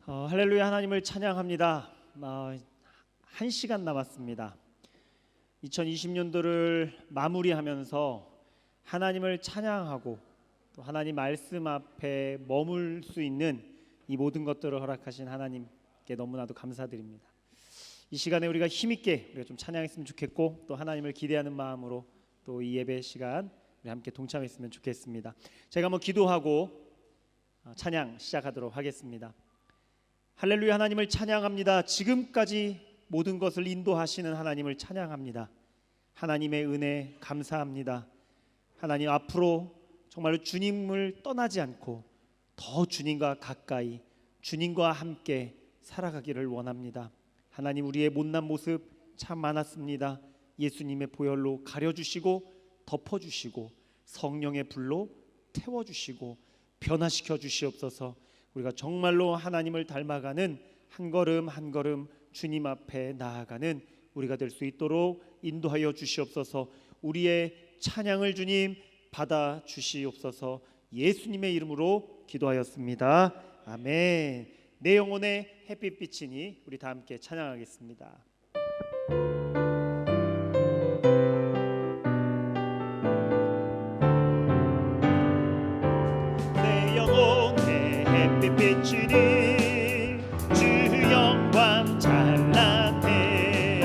할렐루야, 하나님을 찬양합니다. 1시간 남았습니다. 2020년도를 마무리하면서 하나님을 찬양하고 또 하나님 말씀 앞에 머물 수 있는 이 모든 것들을 허락하신 하나님께 너무나도 감사드립니다. 이 시간에 우리가 힘있게 우리가 좀 찬양했으면 좋겠고, 또 하나님을 기대하는 마음으로 또 이 예배 시간 우리 함께 동참했으면 좋겠습니다. 제가 기도하고 찬양 시작하도록 하겠습니다. 할렐루야, 하나님을 찬양합니다. 지금까지 모든 것을 인도하시는 하나님을 찬양합니다. 하나님의 은혜 감사합니다. 하나님, 앞으로 정말로 주님을 떠나지 않고 더 주님과 가까이, 주님과 함께 살아가기를 원합니다. 하나님, 우리의 못난 모습 참 많았습니다. 예수님의 보혈로 가려주시고 덮어주시고 성령의 불로 태워주시고 변화시켜 주시옵소서. 우리가 정말로 하나님을 닮아가는 한 걸음 한 걸음 주님 앞에 나아가는 우리가 될 수 있도록 인도하여 주시옵소서. 우리의 찬양을 주님 받아 주시옵소서. 예수님의 이름으로 기도하였습니다. 아멘. 내 영혼의 햇빛빛이니 우리 다 함께 찬양하겠습니다. 내 영혼의 햇빛빛이니 주 영광 찬란해.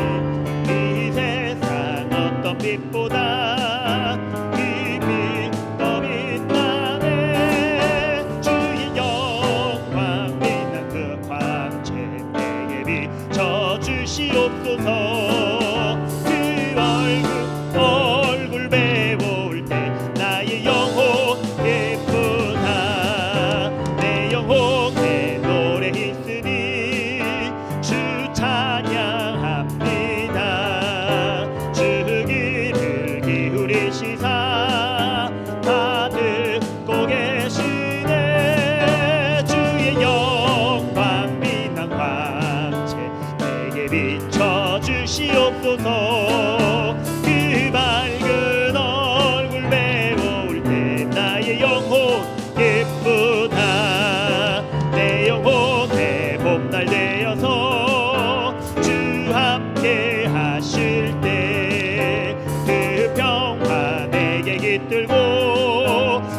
이 세상 어떤 빛보다 그 빛 더 빛나네. 주의 영광 빛난 그 광채 내게 비춰 주시옵소서. 그 얼굴 배울 때 나의 영혼 예쁘다. 내 영혼에 노래 있으니 주 찬양합니다. 주 귀를 기울이시사 다 듣고 계시네. 주의 영광 빛난 광채 내게 비춰 주시옵소서. 그 밝은 얼굴 배울 때 나의 영혼 예쁘다. 내 영혼의 봄날 되어서 주 함께 하실 때 그 평화 내게 깃들고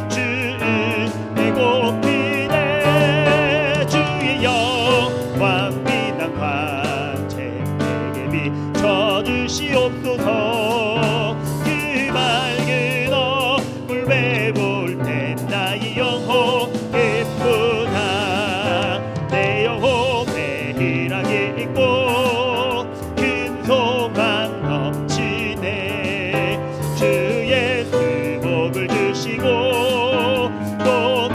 주 은혜 곱히네. 주의 영광 빛난 광채 내게 비춰 주시옵소서. 그 맑은 얼굴 배울 때 나의 영혼 예쁘다. 내 영혼에 희락이 있고 큰 소망 넘치네. 주 예수 복을 주시고 또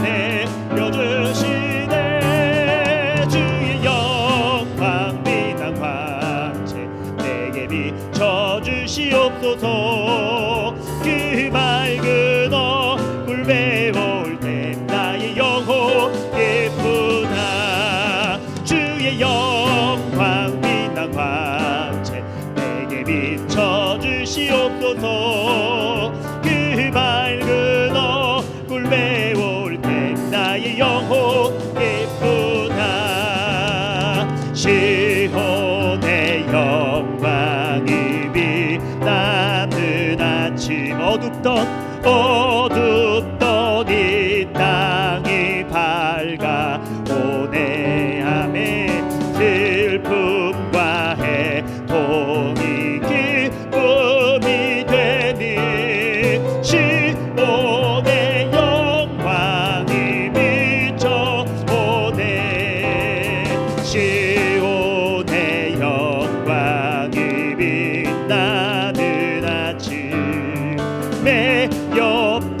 내려주시네. 주의 영광 빛난 광채 내게 비춰 주시옵소서. 그 맑은 얼굴 배울 때 나의 영혼 예쁘다. 주의 영광 빛난 광채 내게 비춰 주시옵소서. 그 맑은 얼굴 배울 때 나의 영혼 예쁘다. 시온의 영광이 빛나는 아침 어둡던 이 땅이 밝아오네. 아멘. 슬픔과 해통이 기쁨이 되니 시온의 영광이 비춰오네. 시온의 영광이 빛나는 아침에 옆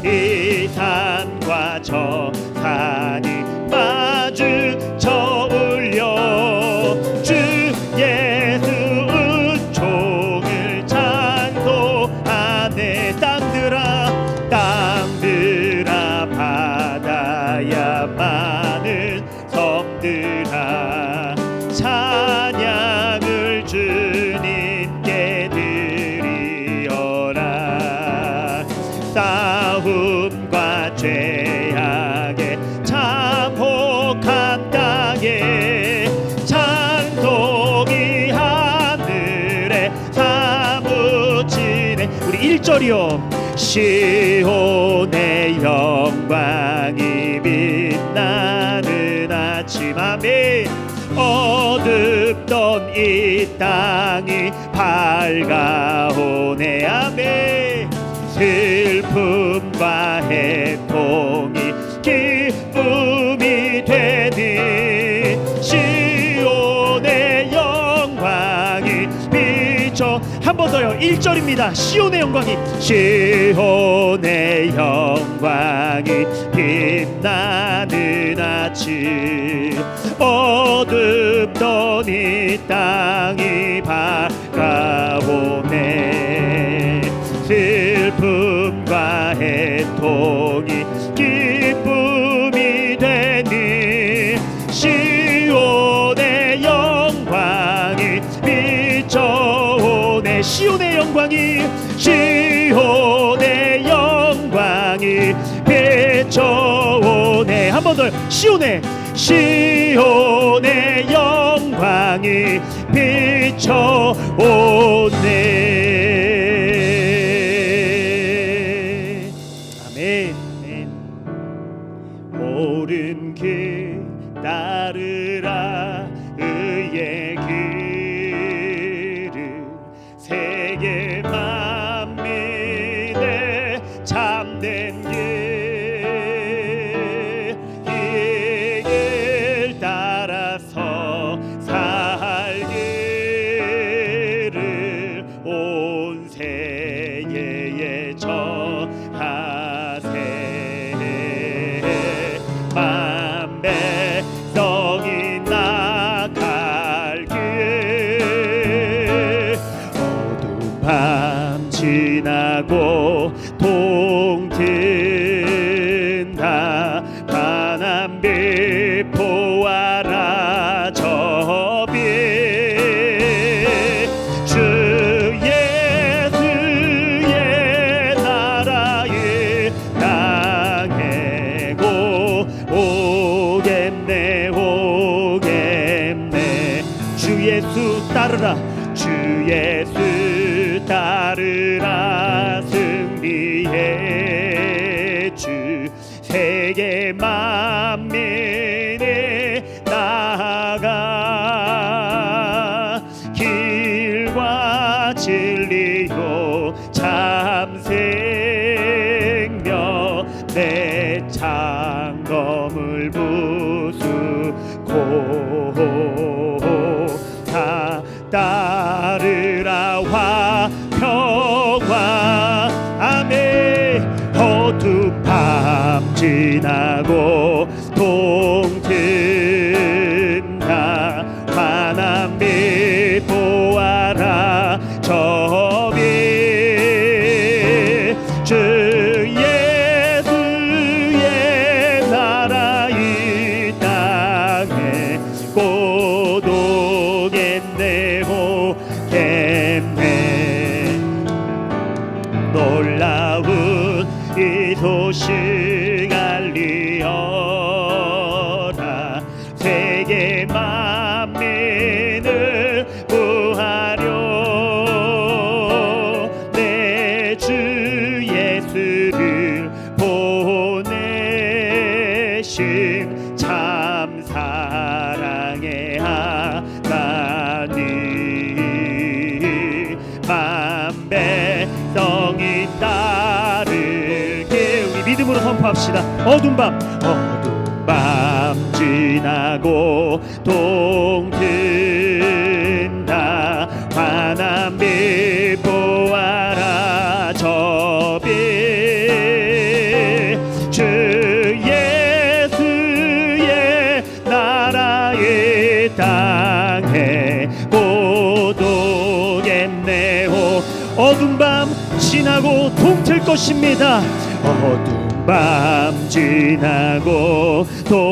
이 산과 저 산이 마주쳐 울려 주 예수 은총을 찬송하네. 땅들아 바다야 많은 섬들아 찬양을 주님께 드리어라. 싸움과 죄악에 참혹한 땅에 찬송이 하늘에 사무치네. 우리 1절이요. 시온의 영광이 빛나는 아침. 아멘. 어둡던 이 땅이 밝아오네. 아멘. 슬픔과 해통이 기쁨이 되니 시온의 영광이 비춰. 한 번 더요. 1절입니다. 시온의 영광이 빛나는 아침. 어둡던 이 땅이 밝아오네. 슬픔과 해통이 기쁨이 되니 시온의 영광이 비춰오네. 시온의 영광이 비춰오네. 한 번 더. 시온의 영광이 비춰오네. 아멘. 옳은 길 따르라. 의의 길은 세계 만민의 참된 길. 이 길 따라서 살기를 온 세계에 전하세. 만 백성이 나갈 길. 어두운 밤 지나고 동튼다. 환한빛 보아라 저 빛. 주 예수의 나라 이 땅에 오겠네. 주 예수 따르라. 주 예수 따르라. 승리의 주 세계 만민에 나아가. 길과 진리요 참 생명 내 창검을 부수고 다 따르라 화평화. 아멘. 어두운 밤 지나고 동튼다. 환한빛 보아라 저 빛. 주 예수의 나라 이 땅에 곧 오겠네. 놀라운 이 소식 알리어라. 세계 만민을 구하려 내 주 예수를 보내신 참 사랑의 하나님. 만 백성이 따르게. 우리 믿음으로 선포합시다. 어두운 밤 지나고 동튼다. 환한빛 보아라 저 빛. 지나고 동틀 것입니다. 어두운 밤 지나고 동튼다.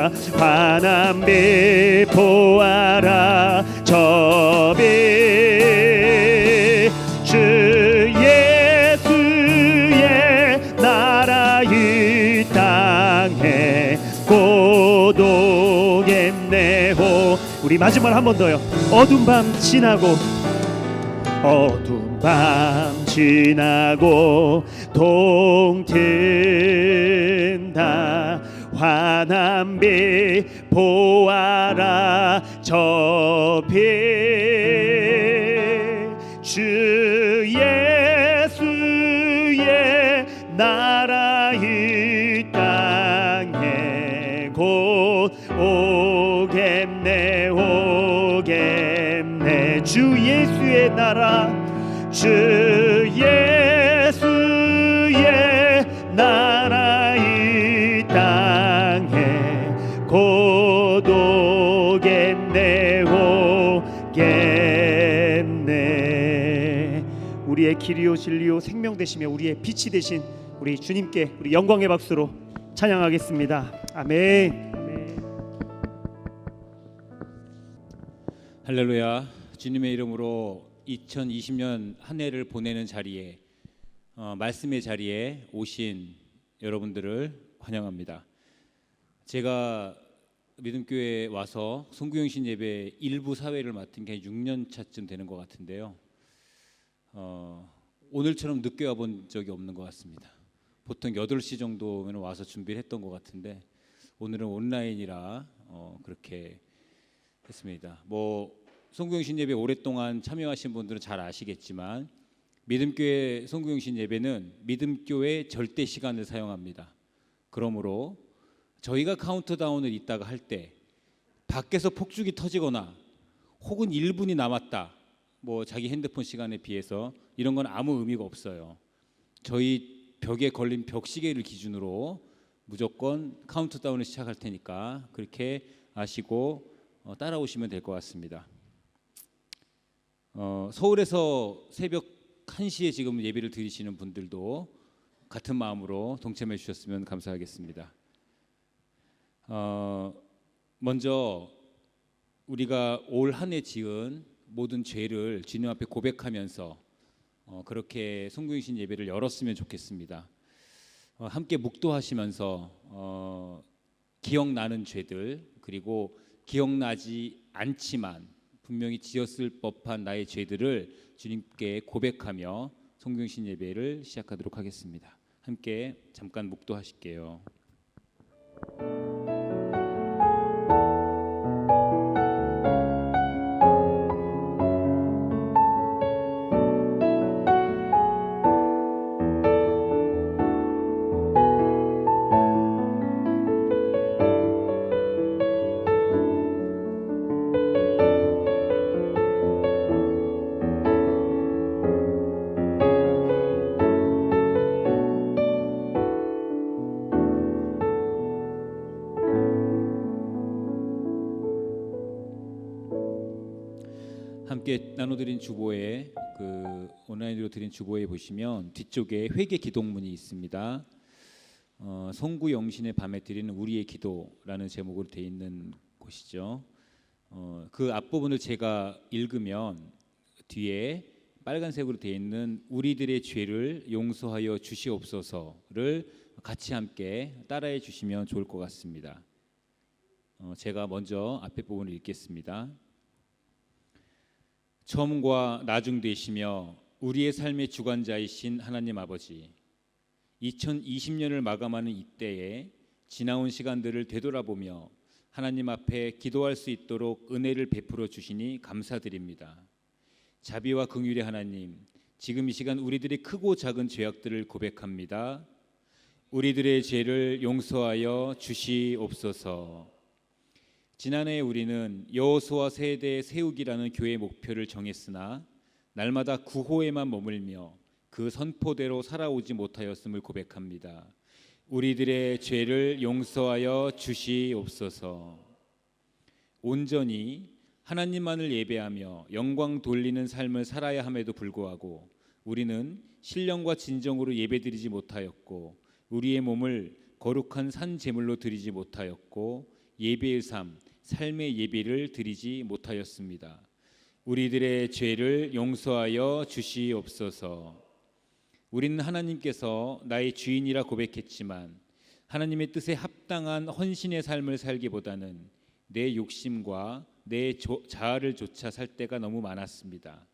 환한 빛 보아라 저 빛. 주 예수의 나라 이 땅에 곧 오겠네요. 우리 마지막 한 번 더요. 어두운 밤 지나고 어두운 밤 지나고 동튼다. 환한 빛 보아라 저 빛. 주 예수의 나라 이 땅에 곧 오겠네 오겠네. 주 예수의 나라 주 예수의 나라 이 땅에 곧 오겠네 오겠네. 우리의 길이요 진리요 생명 되시며 우리의 빛이 되신 우리 주님께 우리 영광의 박수로 찬양하겠습니다. 아멘. 할렐루야. 주님의 이름으로 2020년 한 해를 보내는 자리에 말씀의 자리에 오신 여러분들을 환영합니다. 제가 믿음교회에 와서 송구영신 예배 일부 사회를 맡은 게 6년 차쯤 되는 것 같은데요. 오늘처럼 늦게 와본 적이 없는 것 같습니다. 보통 8시 정도면 와서 준비를 했던 것 같은데 오늘은 온라인이라 그렇게 했습니다. 송구영신 예배 오랫동안 참여하신 분들은 잘 아시겠지만 믿음교회 송구영신 예배는 믿음교회 절대 시간을 사용합니다. 그러므로 저희가 카운트다운을 있다가 할 때 밖에서 폭죽이 터지거나 혹은 1분이 남았다, 자기 핸드폰 시간에 비해서 이런 건 아무 의미가 없어요. 저희 벽에 걸린 벽시계를 기준으로 무조건 카운트다운을 시작할 테니까 그렇게 아시고 따라오시면 될 것 같습니다. 서울에서 새벽 1시에 지금 예배를 드리시는 분들도 같은 마음으로 동참해 주셨으면 감사하겠습니다. 먼저 우리가 올 한 해 지은 모든 죄를 주님 앞에 고백하면서 그렇게 송구영신 예배를 열었으면 좋겠습니다. 함께 묵도하시면서 기억나는 죄들, 그리고 기억나지 않지만 분명히 지었을 법한 나의 죄들을 주님께 고백하며 송구영신 예배를 시작하도록 하겠습니다. 함께 잠깐 묵도하실게요. 함께 나눠드린 주보에 온라인으로 드린 주보에 보시면 뒤쪽에 회개 기도문이 있습니다. 송구영신의 밤에 드리는 우리의 기도라는 제목으로 되어 있는 곳이죠. 그 앞부분을 제가 읽으면 뒤에 빨간색으로 되어 있는 우리들의 죄를 용서하여 주시옵소서를 같이 함께 따라해 주시면 좋을 것 같습니다. 제가 먼저 앞에 부분을 읽겠습니다. 처음과 나중 되시며 우리의 삶의 주관자이신 하나님 아버지, 2020년을 마감하는 이때에 지나온 시간들을 되돌아보며 하나님 앞에 기도할 수 있도록 은혜를 베풀어 주시니 감사드립니다. 자비와 긍휼의 하나님, 지금 이 시간 우리들의 크고 작은 죄악들을 고백합니다. 우리들의 죄를 용서하여 주시옵소서. 지난해 우리는 여호수아 세대 세우기라는 교회 목표를 정했으나 날마다 구호에만 머물며 그 선포대로 살아오지 못하였음을 고백합니다. 우리들의 죄를 용서하여 주시옵소서. 온전히 하나님만을 예배하며 영광 돌리는 삶을 살아야 함에도 불구하고 우리는 신령과 진정으로 예배드리지 못하였고 우리의 몸을 거룩한 산 제물로 드리지 못하였고 예배의 삶의 예배를 드리지 못하였습니다. 우리들의 죄를 용서하여 주시옵소서. 우리는 하나님께서 나의 주인이라 고백했지만 하나님의 뜻에 합당한 헌신의 삶을 살기보다는 내 욕심과 내 자아를 좇아 살 때가 너무 많았습니다.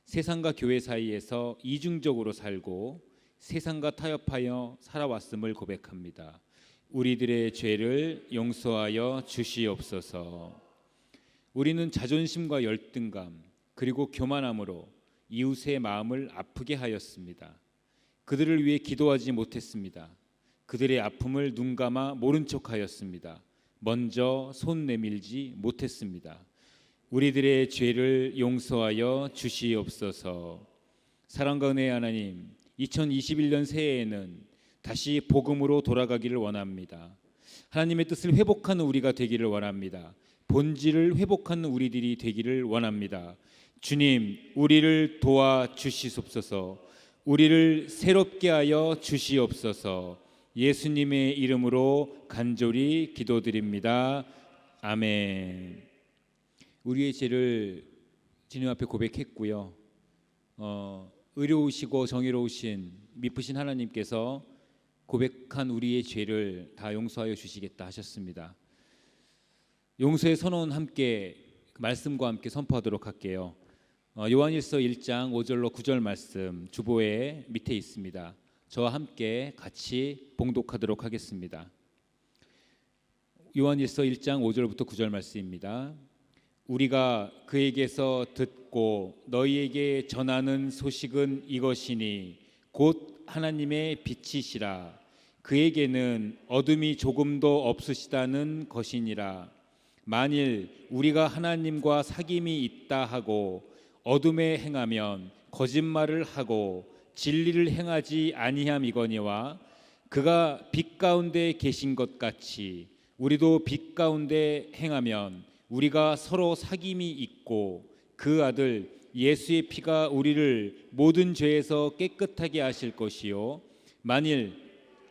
세상과 교회 사이에서 이중적으로 살고 세상과 타협하여 살아왔음을 고백합니다. 우리들의 죄를 용서하여 주시옵소서. 우리는 자존심과 열등감 그리고 교만함으로 이웃의 마음을 아프게 하였습니다. 그들을 위해 기도하지 못했습니다. 그들의 아픔을 눈감아 모른 척하였습니다. 먼저 손 내밀지 못했습니다. 우리들의 죄를 용서하여 주시옵소서. 사랑과 은혜의 하나님, 2021년 새해에는 다시 복음으로 돌아가기를 원합니다. 하나님의 뜻을 회복하는 우리가 되기를 원합니다. 본질을 회복하는 우리들이 되기를 원합니다. 주님, 우리를 도와 주시옵소서. 우리를 새롭게 하여 주시옵소서. 예수님의 이름으로 간절히 기도드립니다. 아멘. 우리의 죄를 주님 앞에 고백했고요. 의로우시고 정의로우신 미쁘신 하나님께서 고백한 우리의 죄를 다 용서하여 주시겠다 하셨습니다. 용서의 선언 함께 말씀과 함께 선포하도록 할게요. 요한일서 1장 5절로 9절 말씀 주보에 밑에 있습니다. 저와 함께 같이 봉독하도록 하겠습니다. 요한일서 1장 5절부터 9절 말씀입니다. 우리가 그에게서 듣고 너희에게 전하는 소식은 이것이니 곧 하나님의 빛이시라. 그에게는 어둠이 조금도 없으시다는 것이니라. 만일 우리가 하나님과 사귐이 있다 하고 어둠에 행하면 거짓말을 하고 진리를 행하지 아니함이거니와 그가 빛 가운데 계신 것 같이 우리도 빛 가운데 행하면 우리가 서로 사귐이 있고 그 아들 예수의 피가 우리를 모든 죄에서 깨끗하게 하실 것이요 만일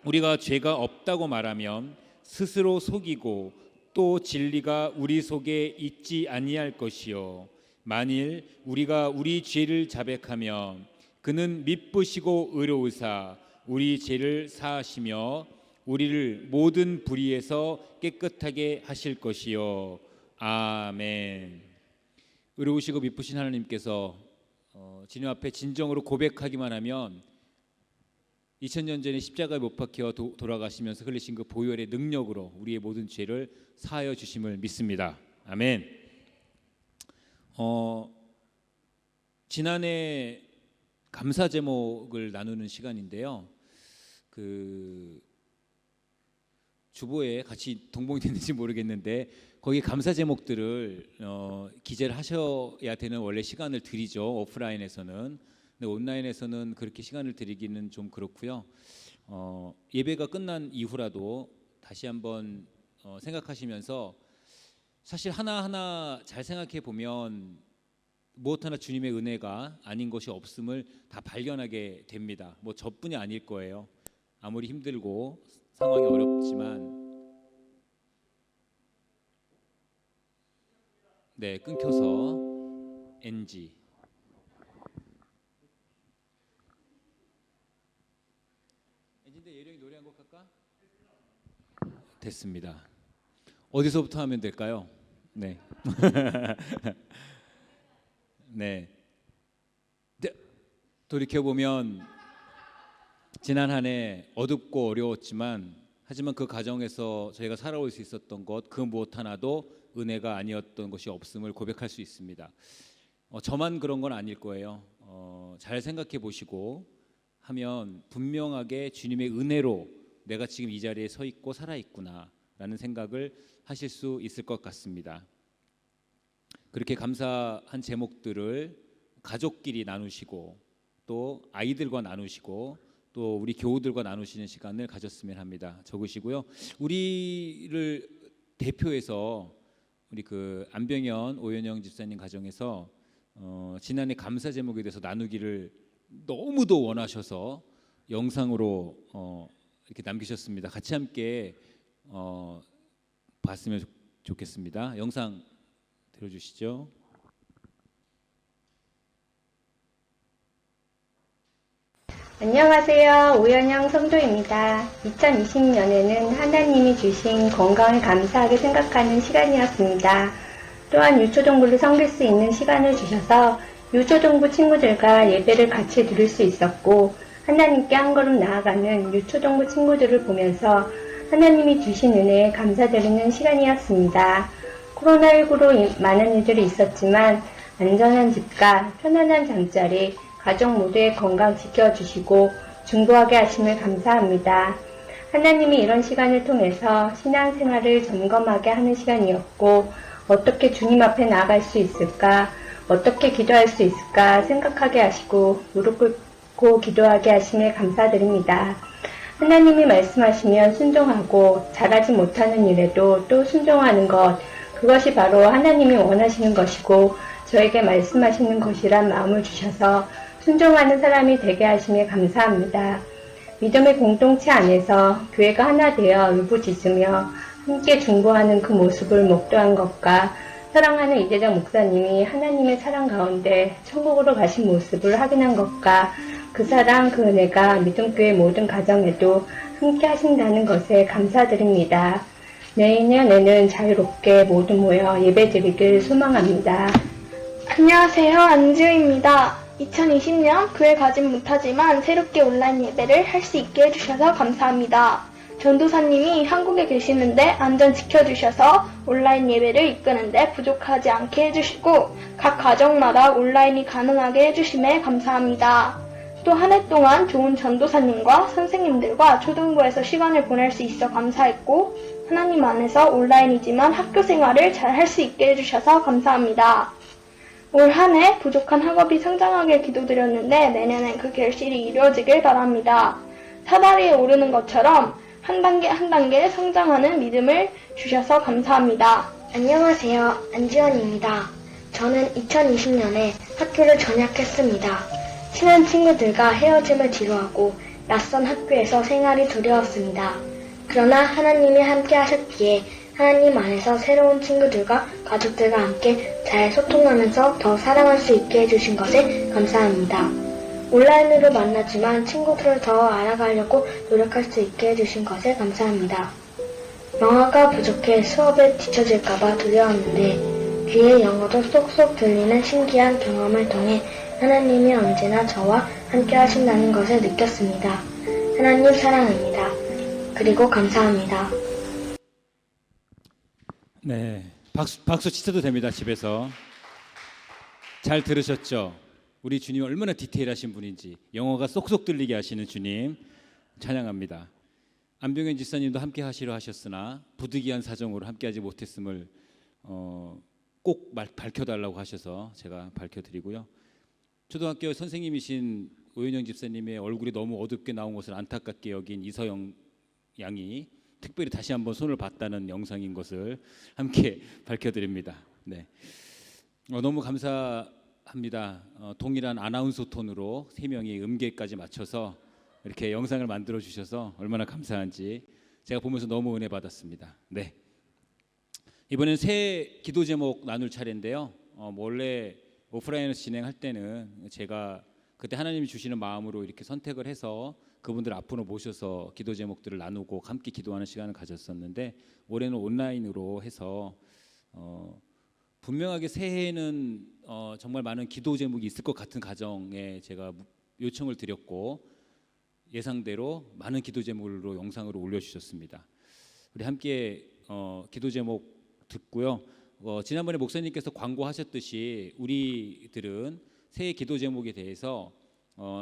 우리가 죄가 없다고 말하면 스스로 속이고 또 진리가 우리 속에 있지 아니할 것이요 만일 우리가 우리 죄를 자백하면 그는 미쁘시고 의로우사 우리 죄를 사하시며 우리를 모든 불의에서 깨끗하게 하실 것이요 아멘. 의로우시고 미쁘신 하나님께서 주님 앞에 진정으로 고백하기만 하면 2000년 전에 십자가에 못 박혀 돌아가시면서 흘리신 그 보혈의 능력으로 우리의 모든 죄를 사하여 주심을 믿습니다. 아멘. 지난해 감사 제목을 나누는 시간인데요. 그 주보에 같이 동봉이 됐는지 모르겠는데 거기 감사 제목들을 기재를 하셔야 되는 원래 시간을 드리죠. 오프라인에서는. 근데 온라인에서는 그렇게 시간을 드리기는 좀 그렇고요. 예배가 끝난 이후라도 다시 한번 생각하시면서 사실 하나하나 잘 생각해 보면 무엇 하나 주님의 은혜가 아닌 것이 없음을 다 발견하게 됩니다. 뭐 저뿐이 아닐 거예요. 아무리 힘들고 상황이 어렵지만 네, 끊겨서 NG. NG인데 예령이 노래 한 곡 할까? 됐습니다. 어디서부터 하면 될까요? 네. 네. 돌이켜보면 지난 한 해 어둡고 어려웠지만 하지만 그 가정에서 저희가 살아올 수 있었던 것 그 무엇 하나도 은혜가 아니었던 것이 없음을 고백할 수 있습니다. 저만 그런 건 아닐 거예요. 잘 생각해 보시고 하면 분명하게 주님의 은혜로 내가 지금 이 자리에 서 있고 살아 있구나 라는 생각을 하실 수 있을 것 같습니다. 그렇게 감사한 제목들을 가족끼리 나누시고 또 아이들과 나누시고 또 우리 교우들과 나누시는 시간을 가졌으면 합니다. 적으시고요. 우리를 대표해서 우리 그 안병현 오연영 집사님 가정에서 지난해 감사 제목에 대해서 나누기를 너무도 원하셔서 영상으로 이렇게 남기셨습니다. 같이 함께 봤으면 좋겠습니다. 영상 들어주시죠. 안녕하세요. 오연영 성도입니다. 2020년에는 하나님이 주신 건강을 감사하게 생각하는 시간이었습니다. 또한 유초동부를 섬길 수 있는 시간을 주셔서 유초동부 친구들과 예배를 같이 드릴 수 있었고, 하나님께 한 걸음 나아가는 유초동부 친구들을 보면서 하나님이 주신 은혜에 감사드리는 시간이었습니다. 코로나19로 많은 일들이 있었지만 안전한 집과 편안한 잠자리, 가족 모두의 건강 지켜주시고 중보하게 하심을 감사합니다. 하나님이 이런 시간을 통해서 신앙생활을 점검하게 하는 시간이었고, 어떻게 주님 앞에 나아갈 수 있을까, 어떻게 기도할 수 있을까 생각하게 하시고 무릎 꿇고 기도하게 하심에 감사드립니다. 하나님이 말씀하시면 순종하고 잘하지 못하는 일에도 또 순종하는 것, 그것이 바로 하나님이 원하시는 것이고 저에게 말씀하시는 것이란 마음을 주셔서 순종하는 사람이 되게 하심에 감사합니다. 믿음의 공동체 안에서 교회가 하나 되어 울부짖으며 함께 중보하는 그 모습을 목도한 것과 사랑하는 이재정 목사님이 하나님의 사랑 가운데 천국으로 가신 모습을 확인한 것과 그 사랑, 그 은혜가 믿음교회 모든 가정에도 함께 하신다는 것에 감사드립니다. 내년에는 자유롭게 모두 모여 예배드리길 소망합니다. 안녕하세요. 안지우입니다. 2020년 교회 가진 못하지만 새롭게 온라인 예배를 할 수 있게 해주셔서 감사합니다. 전도사님이 한국에 계시는데 안전 지켜주셔서 온라인 예배를 이끄는데 부족하지 않게 해주시고 각 가정마다 온라인이 가능하게 해주심에 감사합니다. 또 한 해 동안 좋은 전도사님과 선생님들과 초등부에서 시간을 보낼 수 있어 감사했고 하나님 안에서 온라인이지만 학교 생활을 잘 할 수 있게 해주셔서 감사합니다. 올 한 해 부족한 학업이 성장하게 기도드렸는데 내년엔 그 결실이 이루어지길 바랍니다. 사다리에 오르는 것처럼 한 단계 한 단계 성장하는 믿음을 주셔서 감사합니다. 안녕하세요. 안지원입니다. 저는 2020년에 학교를 전학했습니다. 친한 친구들과 헤어짐을 뒤로하고 낯선 학교에서 생활이 두려웠습니다. 그러나 하나님이 함께 하셨기에 하나님 안에서 새로운 친구들과 가족들과 함께 잘 소통하면서 더 사랑할 수 있게 해주신 것에 감사합니다. 온라인으로 만나지만 친구들을 더 알아가려고 노력할 수 있게 해주신 것에 감사합니다. 영어가 부족해 수업에 뒤처질까봐 두려웠는데 귀에 영어도 쏙쏙 들리는 신기한 경험을 통해 하나님이 언제나 저와 함께 하신다는 것을 느꼈습니다. 하나님 사랑합니다. 그리고 감사합니다. 네, 박수 치셔도 됩니다. 집에서 잘 들으셨죠? 우리 주님 얼마나 디테일하신 분인지 영어가 쏙쏙 들리게 하시는 주님 찬양합니다. 안병현 집사님도 함께 하시려 하셨으나 부득이한 사정으로 함께하지 못했음을 꼭 밝혀달라고 하셔서 제가 밝혀드리고요. 초등학교 선생님이신 오윤영 집사님의 얼굴이 너무 어둡게 나온 것을 안타깝게 여긴 이서영 양이 특별히 다시 한번 손을 봤다는 영상인 것을 함께 밝혀드립니다. 네, 너무 감사합니다. 동일한 아나운서 톤으로 세 명이 음계까지 맞춰서 이렇게 영상을 만들어 주셔서 얼마나 감사한지 제가 보면서 너무 은혜 받았습니다. 네, 이번엔 새 기도 제목 나눌 차례인데요. 원래 오프라인에서 진행할 때는 제가 그때 하나님이 주시는 마음으로 이렇게 선택을 해서 그분들 앞으로 모셔서 기도 제목들을 나누고 함께 기도하는 시간을 가졌었는데 올해는 온라인으로 해서 분명하게 새해에는 정말 많은 기도 제목이 있을 것 같은 가정에 제가 요청을 드렸고 예상대로 많은 기도 제목으로 영상으로 올려주셨습니다. 우리 함께 기도 제목 듣고요. 지난번에 목사님께서 광고하셨듯이 우리들은 새해 기도 제목에 대해서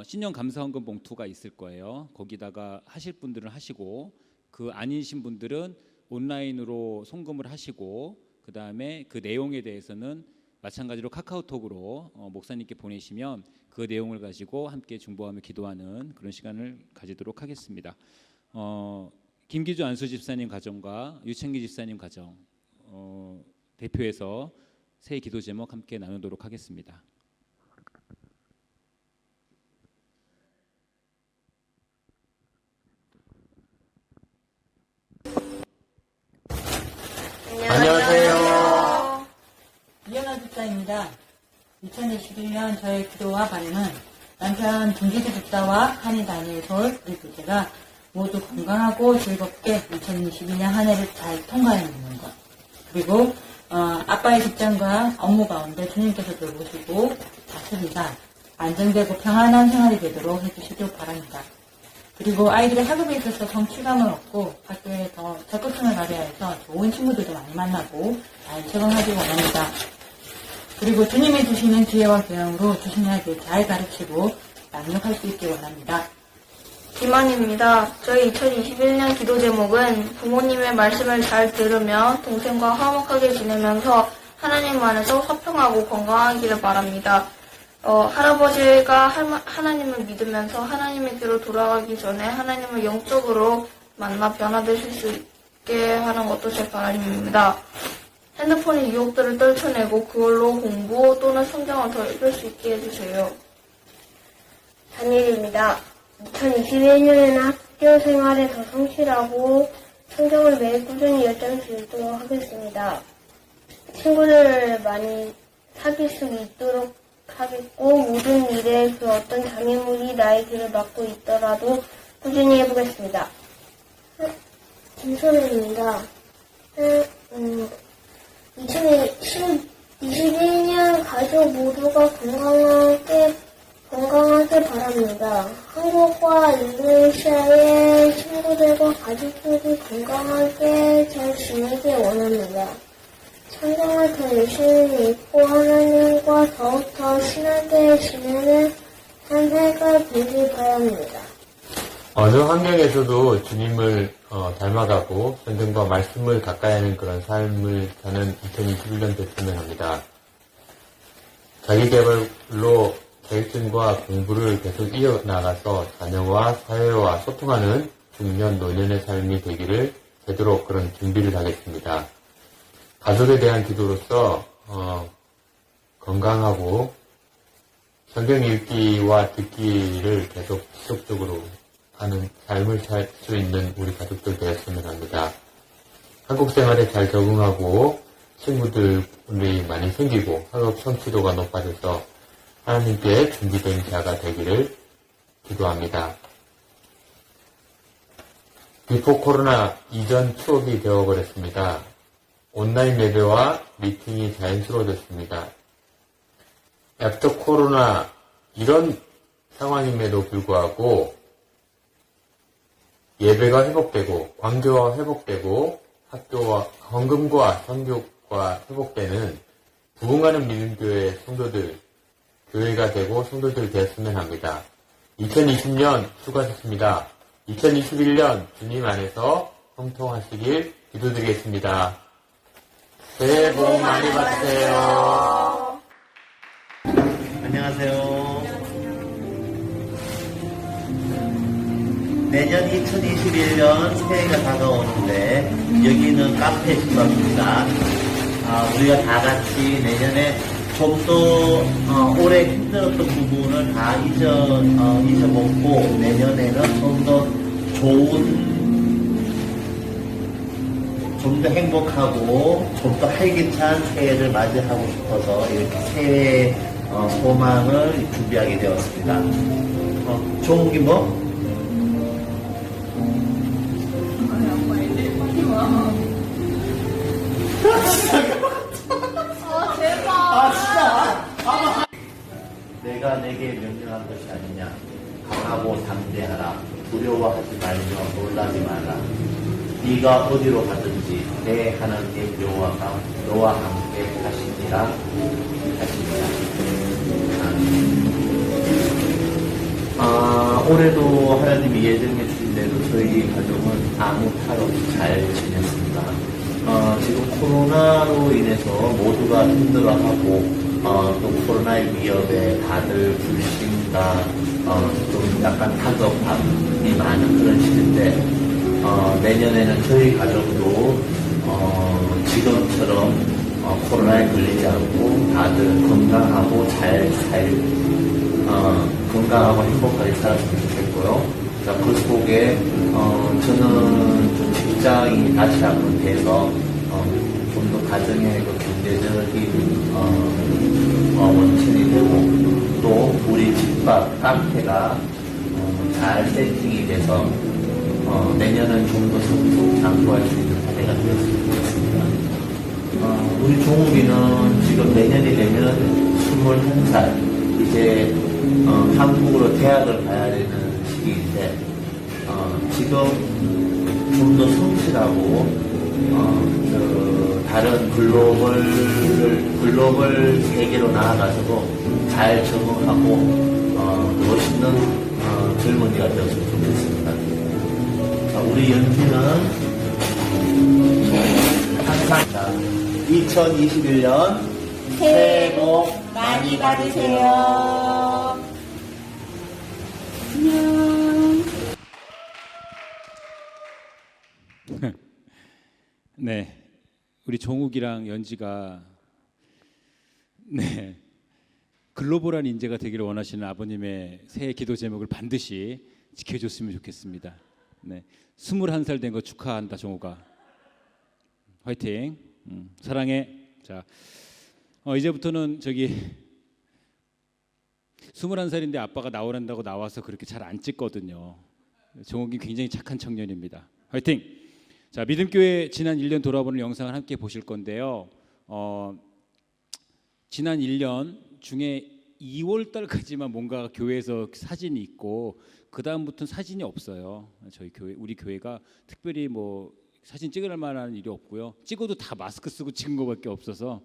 신년 감사헌금 봉투가 있을 거예요. 거기다가 하실 분들은 하시고 그 아니신 분들은 온라인으로 송금을 하시고 그 다음에 그 내용에 대해서는 마찬가지로 카카오톡으로 목사님께 보내시면 그 내용을 가지고 함께 중보하며 기도하는 그런 시간을 가지도록 하겠습니다. 김기주 안수 집사님 가정과 유창기 집사님 가정 대표해서 새 기도 제목 함께 나누도록 하겠습니다. 안녕하세요. 이현아 집사입니다. 2021년 저의 기도와 바람은 남편 김기수 집사와 한이 다니엘 솔 우리 둘째가 모두 건강하고 즐겁게 2022년 한 해를 잘 통과해내는 것. 그리고 아빠의 직장과 업무 가운데 주님께서 돌보시고 다스리사 안정되고 평안한 생활이 되도록 해주시길 바랍니다. 그리고 아이들의 학업에 있어서 성취감을 얻고 학교에 더 적극성을 발휘해야 해서 좋은 친구들도 많이 만나고 잘 적응하기 원합니다. 그리고 주님이 주시는 지혜와 교양으로 주신아이들 잘 가르치고 낭력할 수 있길 원합니다. 김원입니다. 저희 2021년 기도 제목은 부모님의 말씀을 잘 들으며 동생과 화목하게 지내면서 하나님 안에서 화평하고 건강하기를 바랍니다. 할아버지가 하나님을 믿으면서 하나님에게로 돌아가기 전에 하나님을 영적으로 만나 변화되실 수 있게 하는 것도 제 바람입니다. 핸드폰의 유혹들을 떨쳐내고 그걸로 공부 또는 성경을 더 읽을 수 있게 해주세요. 단일입니다. 2021년에는 학교 생활에 더 성실하고 성경을 매일 꾸준히 열심히 읽도록 하겠습니다. 친구를 많이 사귈 수 있도록 하겠고 모든 일에 그 어떤 장애물이 나의 길을 막고 있더라도 꾸준히 해보겠습니다. 김소연입니다. 2021년 가족 모두가 건강하게 바랍니다. 한국과 인도네시아의 친구들과 가족들이 건강하게 잘 지내길 원합니다. 성경을 더 열심히 읽고 하나님과 더욱더 친하게 지내는 한 해가 되길 바랍니다. 어느 환경에서도 주님을 닮아가고 성경과 말씀을 가까이 하는 그런 삶을 사는 2021년 됐으면 합니다. 자기개발로 자격증과 공부를 계속 이어나가서 자녀와 사회와 소통하는 중년, 노년의 삶이 되기를 되도록 그런 준비를 하겠습니다. 가족에 대한 기도로서 건강하고 성경 읽기와 듣기를 계속 지속적으로 하는 삶을 살 수 있는 우리 가족들 되었으면 합니다. 한국 생활에 잘 적응하고 친구들이 많이 생기고 학업 성취도가 높아져서 하나님께 준비된 자가 되기를 기도합니다. 비포 코로나 이전 추억이 되어버렸습니다. 온라인 예배와 미팅이 자연스러워졌습니다. 애프터 코로나 이런 상황임에도 불구하고 예배가 회복되고 광교가 회복되고 학교와 헌금과 선교가 회복되는 부흥하는 믿음교회 성도들 교회가 되고 성도들 되었으면 합니다. 2020년 수고하셨습니다. 2021년 주님 안에서 형통하시길 기도드리겠습니다. 새해 복 많이 받으세요. 안녕하세요. 내년 2021년 새해가 다가오는데 여기는 카페 시간입니다. 우리가 다 같이 내년에 좀 더 올해 힘들었던 부분을 다 잊어먹고 내년에는 좀 더 좋은 좀 더 행복하고 좀 더 활기찬 새해를 맞이하고 싶어서 이렇게 새해 소망을 준비하게 되었습니다. 좋은 게 뭐? 내가 내게 명령한 것이 아니냐. 강하고 담대하라. 두려워하지 말며 놀라지 마라. 네가 어디로 가든지 내 하나님 여호와가 너와 함께 하시니라 하십니다. 올해도 하나님이 예정해 주신 대로 저희 가족은 아무 탈 없이 잘 지냈습니다. 지금 코로나로 인해서 모두가 힘들어하고 또 코로나의 위협에 다들 불신과 좀 약간 다급함이 많은 그런 시기인데 내년에는 저희 가족도 지금처럼 코로나에 걸리지 않고 다들 건강하고 건강하고 행복하게 살았으면 좋겠고요. 자, 그 속에 저는 좀 직장이 다시 한번 돼서 좀 더 가정의 그 경제적인 원천이 되고 또 우리 집밥 카페가 잘 세팅이 돼서 내년은 좀 더 성장할 수 있는 한 해가 되었으면 좋겠습니다. 우리 종욱이는 지금 내년이 되면 21살, 이제 한국으로 대학을 가야 되는 시기인데 지금 좀 더 성실하고 다른 글로벌 세계로 나아가서도 잘 적응하고 멋있는 젊은이가 되었으면 좋겠습니다. 우리 연주는 항상 2021년 새해 복 많이 받으세요. 네, 우리 종욱이랑 연지가 네 글로벌한 인재가 되기를 원하시는 아버님의 새해 기도 제목을 반드시 지켜줬으면 좋겠습니다. 네, 21살 된 거 축하한다, 종욱아. 화이팅. 사랑해. 자, 이제부터는 21살인데 아빠가 나오란다고 나와서 그렇게 잘 안 찍거든요. 종욱이 굉장히 착한 청년입니다. 화이팅. 자, 믿음교회 지난 1년 돌아보는 영상을 함께 보실 건데요. 지난 1년 중에 2월 달까지만 뭔가 교회에서 사진이 있고 그 다음부터는 사진이 없어요. 우리 교회가 특별히 뭐 사진 찍을 만한 일이 없고요. 찍어도 다 마스크 쓰고 찍은 것밖에 없어서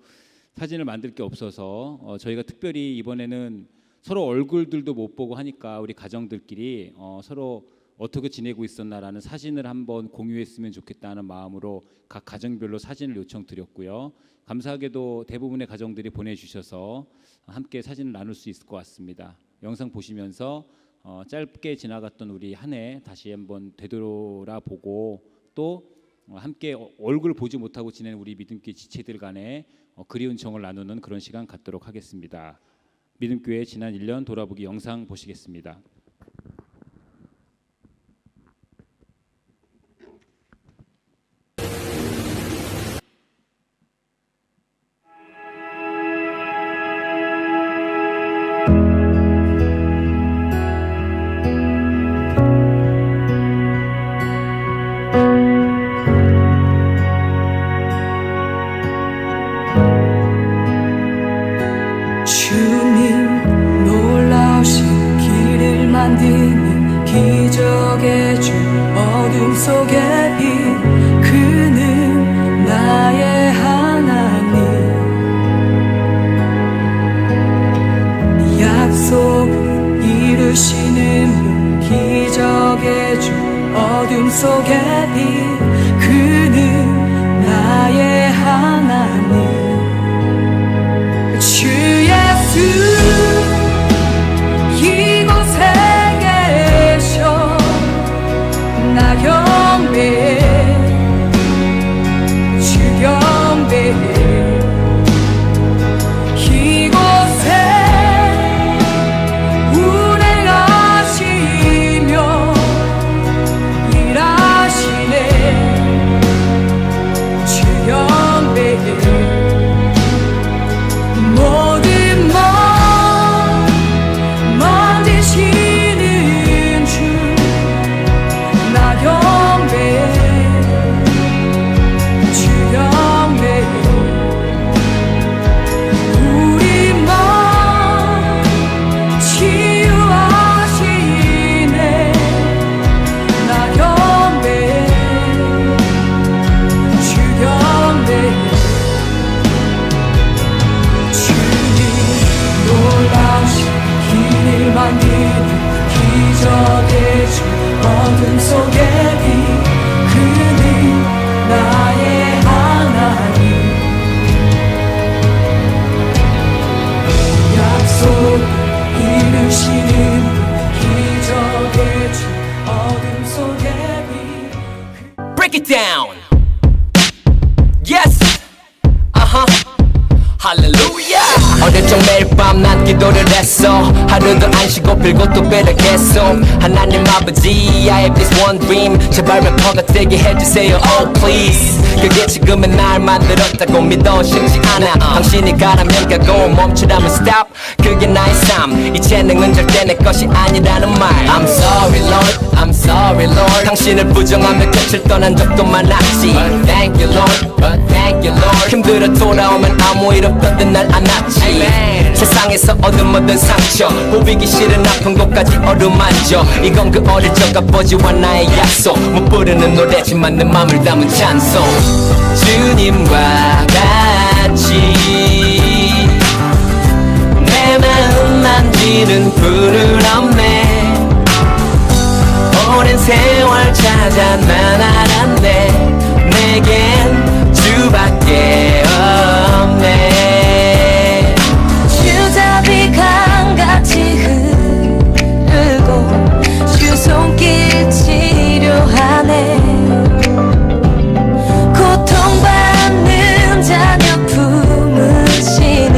사진을 만들 게 없어서 저희가 특별히 이번에는 서로 얼굴들도 못 보고 하니까 우리 가정들끼리 서로 어떻게 지내고 있었나라는 사진을 한번 공유했으면 좋겠다는 마음으로 각 가정별로 사진을 요청드렸고요. 감사하게도 대부분의 가정들이 보내주셔서 함께 사진을 나눌 수 있을 것 같습니다. 영상 보시면서 짧게 지나갔던 우리 한 해 다시 한번 되돌아보고 또 함께 얼굴 보지 못하고 지낸 우리 믿음교회 지체들 간에 그리운 정을 나누는 그런 시간 갖도록 하겠습니다. 믿음교회 지난 1년 돌아보기 영상 보시겠습니다. 주님 놀라우신 길을 만드는 기적의 주 어둠 속에 빛 그는 나의 하나님 약속 이루시는 분 기적의 주 어둠 속에 빛 그는 나의 하나님 주 예수 이곳에 계셔 나 경배해 주 경배해 이곳에 운행하시며 일하시네 주 경배해 모든 만지시는 주 나 경배해 주 경배해 우리 맘 치유하시네 나 경배해 주 경배해 놀라우신 길을 만드는 기적의 주 어둠 속에 빛 그는 나의 하나님 약속 이루시는 기적의 주 어둠 속에 빛 Break it down. Yes. Uh-huh. 할렐루야. 어릴 적 매일 밤 난 기도를 했어. 하루도 안 쉬고 빌고 또 빌어 계속. 하나님 아버지 I have this one dream. 제발 래퍼가 되게 해주세요 oh please. 그게 지금의 날 만들었다고 믿어 쉽지 않아. 당신이 가라면 가고 멈추라면 stop. 그게 나의 삶. 이 재능은 절대 내 것이 아니라는 말. I'm sorry Lord, I'm sorry Lord. 당신을 부정하며 곁을 떠난 적도 많았지. But thank you Lord, but thank you Lord. 힘들어 돌아오면 아무 일 없던 듯 날 안았지. Amen. 세상에서 얻은 모든 상처 보이기 싫은 아픈 곳까지 어루만져. 이건 그 어릴 적 아버지와 나의 약속. 못 부르는 노래지만 내 맘을 담은 찬송. 주님과 같이 내 마음 만지는 분은 없네. 오랜 세월 찾아 난 알았네. 내겐 주밖에 없네. 주잡이 강같이 흐르고 주 손길 치료하네. 고통받는 자녀 품으시니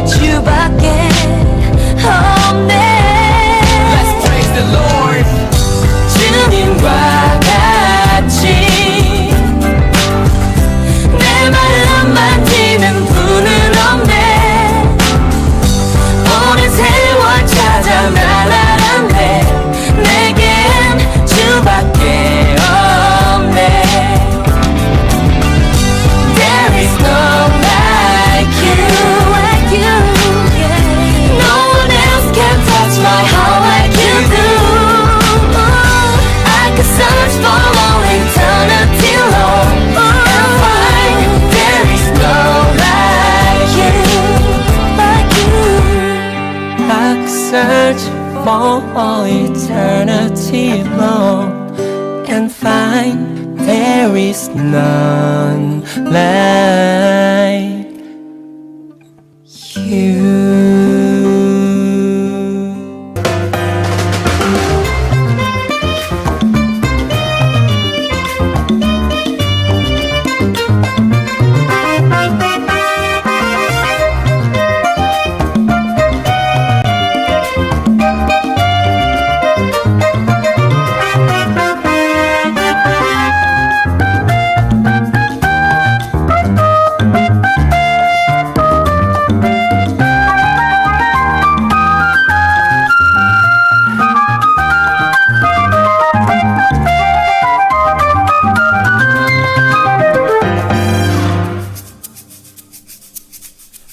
주밖에 없네. Let's praise the Lord. 주님과 같이 내 마음 만지는 분은 없네. 오랜 세월 찾아 날 알았네. 내겐 주밖에 없네. There is no like you, yeah. No one else can touch my heart like you do. I could search for all eternity long and find there is no like you, like you. I could search for all eternity long and find there is none like you.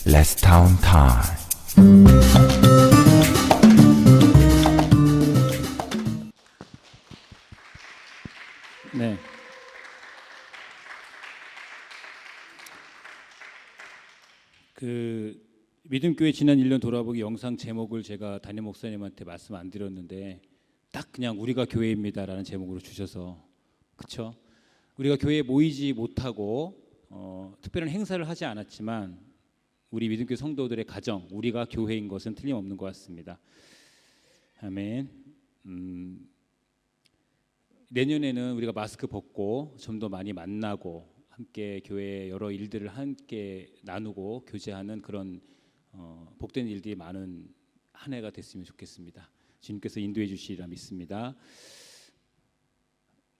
Let's Town Time. 네. 그 믿음교회 지난 1년 돌아보기 영상 제목을 제가 담임 목사님한테 말씀 안 드렸는데 딱 그냥 우리가 교회입니다라는 제목으로 주셔서 그쵸? 우리가 교회에 모이지 못하고 특별한 행사를 하지 않았지만 우리 믿음교회 성도들의 가정, 우리가 교회인 것은 틀림없는 것 같습니다. 아멘. 내년에는 우리가 마스크 벗고 좀 더 많이 만나고 함께 교회의 여러 일들을 함께 나누고 교제하는 그런 복된 일들이 많은 한 해가 됐으면 좋겠습니다. 주님께서 인도해 주시리라 믿습니다.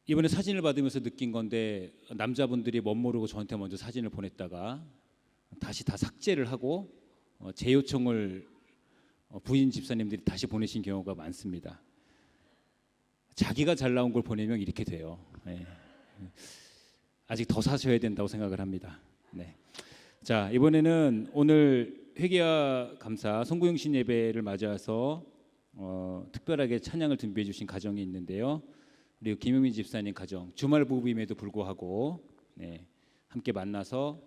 이번에 사진을 받으면서 느낀 건데 남자분들이 멋모르고 저한테 먼저 사진을 보냈다가 다시 다 삭제를 하고 재요청을 부인 집사님들이 다시 보내신 경우가 많습니다. 자기가 잘 나온 걸 보내면 이렇게 돼요. 네. 아직 더 사셔야 된다고 생각을 합니다. 네. 자, 이번에는 오늘 회개와 감사 송구영신 예배를 맞아서 특별하게 찬양을 준비해 주신 가정이 있는데요. 우리 김용민 집사님 가정 주말 부부임에도 불구하고 네, 함께 만나서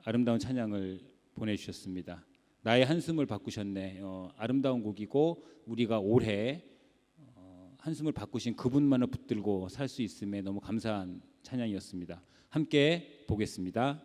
아름다운 찬양을 보내주셨습니다. 나의 한숨을 바꾸셨네. 아름다운 곡이고 우리가 올해 한숨을 바꾸신 그분만을 붙들고 살 수 있음에 너무 감사한 찬양이었습니다. 함께 보겠습니다.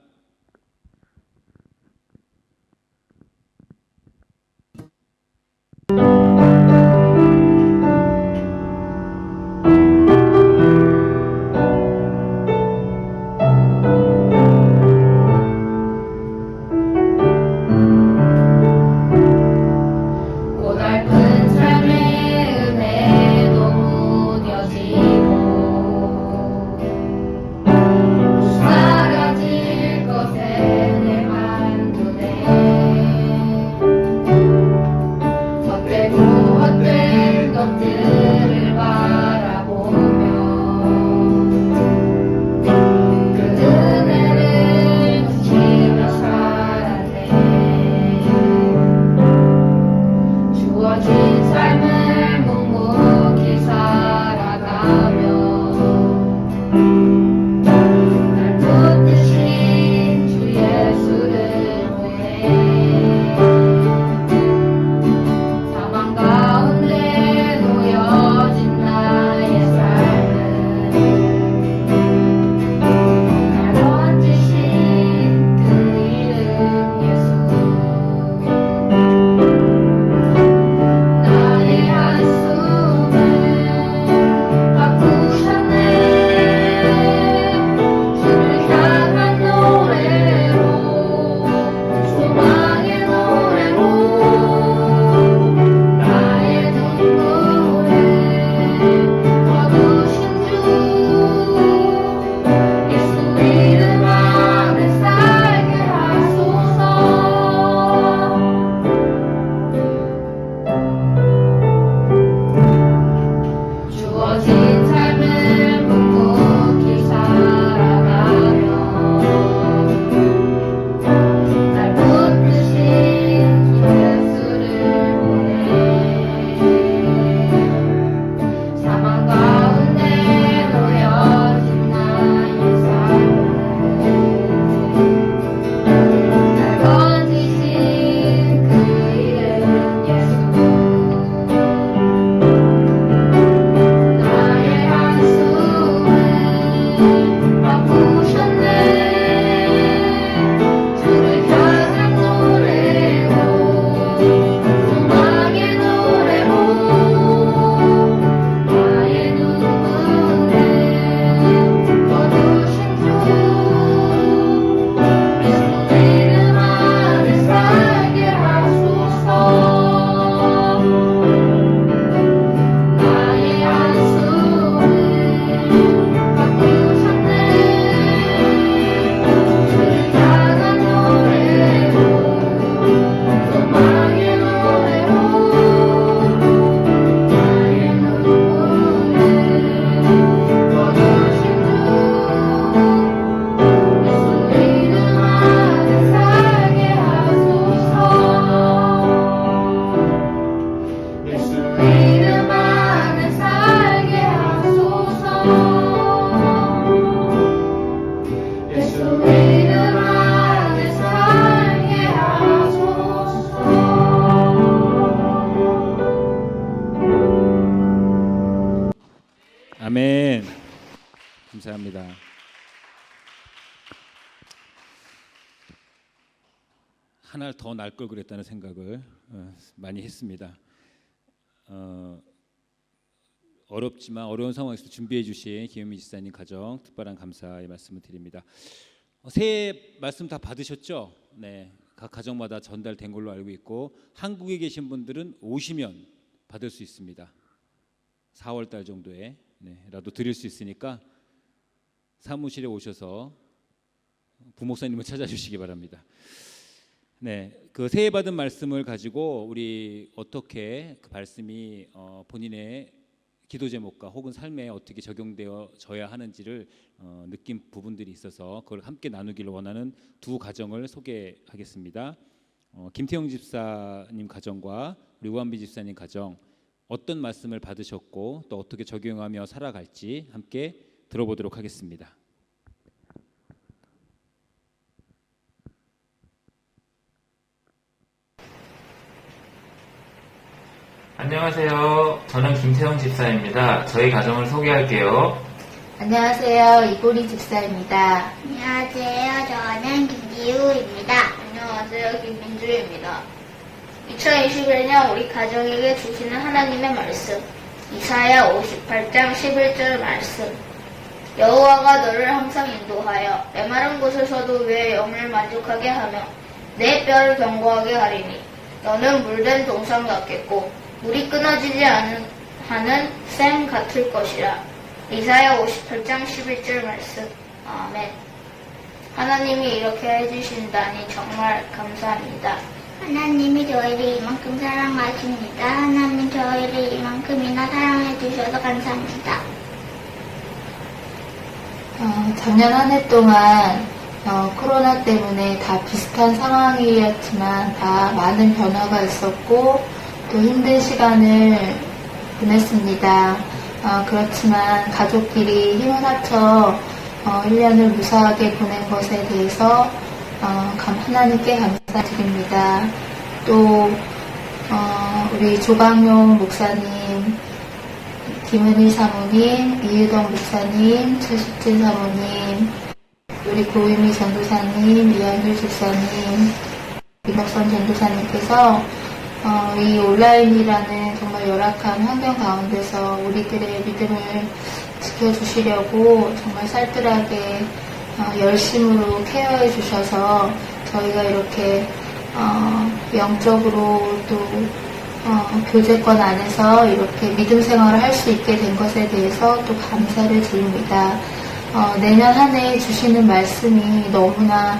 아멘. 감사합니다. 하나 더 날 걸 그랬다는 생각을 많이 했습니다. 어렵지만 어려운 상황에서 준비해 주신 김현미 지사님 가정 특별한 감사의 말씀을 드립니다. 새해 말씀 다 받으셨죠? 네, 각 가정마다 전달된 걸로 알고 있고 한국에 계신 분들은 오시면 받을 수 있습니다. 4월 달 정도에 라도 드릴 수 있으니까 사무실에 오셔서 부목사님을 찾아주시기 바랍니다. 네, 그 새해 받은 말씀을 가지고 우리 어떻게 그 말씀이 본인의 기도 제목과 혹은 삶에 어떻게 적용되어져야 하는지를 느낀 부분들이 있어서 그걸 함께 나누기를 원하는 두 가정을 소개하겠습니다. 김태영 집사님 가정과 우리 우한비 집사님 가정 어떤 말씀을 받으셨고 또 어떻게 적용하며 살아갈지 함께 들어보도록 하겠습니다. 안녕하세요. 저는 김태형 집사입니다. 저희 가정을 소개할게요. 안녕하세요. 이보리 집사입니다. 안녕하세요. 저는 김기우입니다. 안녕하세요. 김민주입니다. 2021년 우리 가정에게 주시는 하나님의 말씀, 이사야 58장 11절 말씀. 여호와가 너를 항상 인도하여 메마른 곳에서도 내 영을 만족하게 하며 내 뼈를 견고하게 하리니 너는 물된 동상 같겠고 물이 끊어지지 하는 샘 같을 것이라. 이사야 58장 11절 말씀. 아멘. 하나님이 이렇게 해주신다니 정말 감사합니다. 하나님이 저희를 이만큼 사랑하십니다. 하나님 저희를 이만큼이나 사랑해 주셔서 감사합니다. 작년 한 해 동안 코로나 때문에 다 비슷한 상황이었지만 다 많은 변화가 있었고 또 힘든 시간을 보냈습니다. 그렇지만 가족끼리 힘을 합쳐 1년을 무사하게 보낸 것에 대해서 하나님께 감사드립니다. 또 우리 조광용 목사님, 김은희 사모님, 이유동 목사님, 최숙진 사모님, 우리 고유미 전도사님, 이한율 집사님, 이덕선 전도사님께서 이 온라인이라는 정말 열악한 환경 가운데서 우리들의 믿음을 지켜주시려고 정말 살뜰하게 열심으로 케어해 주셔서 저희가 이렇게 영적으로 또 교제권 안에서 이렇게 믿음 생활을 할 수 있게 된 것에 대해서 또 감사를 드립니다. 내년 한 해 주시는 말씀이 너무나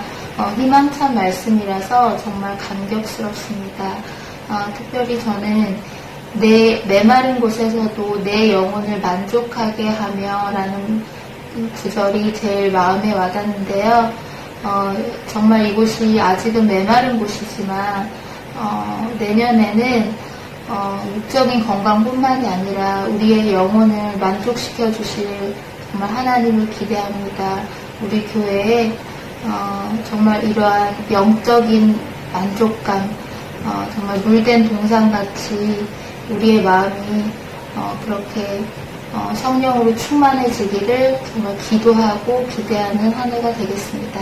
희망찬 말씀이라서 정말 감격스럽습니다. 특별히 저는 내 메마른 곳에서도 내 영혼을 만족하게 하며 라는 구절이 제일 마음에 와닿는데요. 정말 이곳이 아직은 메마른 곳이지만 내년에는 육적인 건강뿐만이 아니라 우리의 영혼을 만족시켜 주실 정말 하나님을 기대합니다. 우리 교회에 정말 이러한 영적인 만족감, 정말 물된 동상같이 우리의 마음이 그렇게 성령으로 충만해지기를 정말 기도하고 기대하는 한 해가 되겠습니다.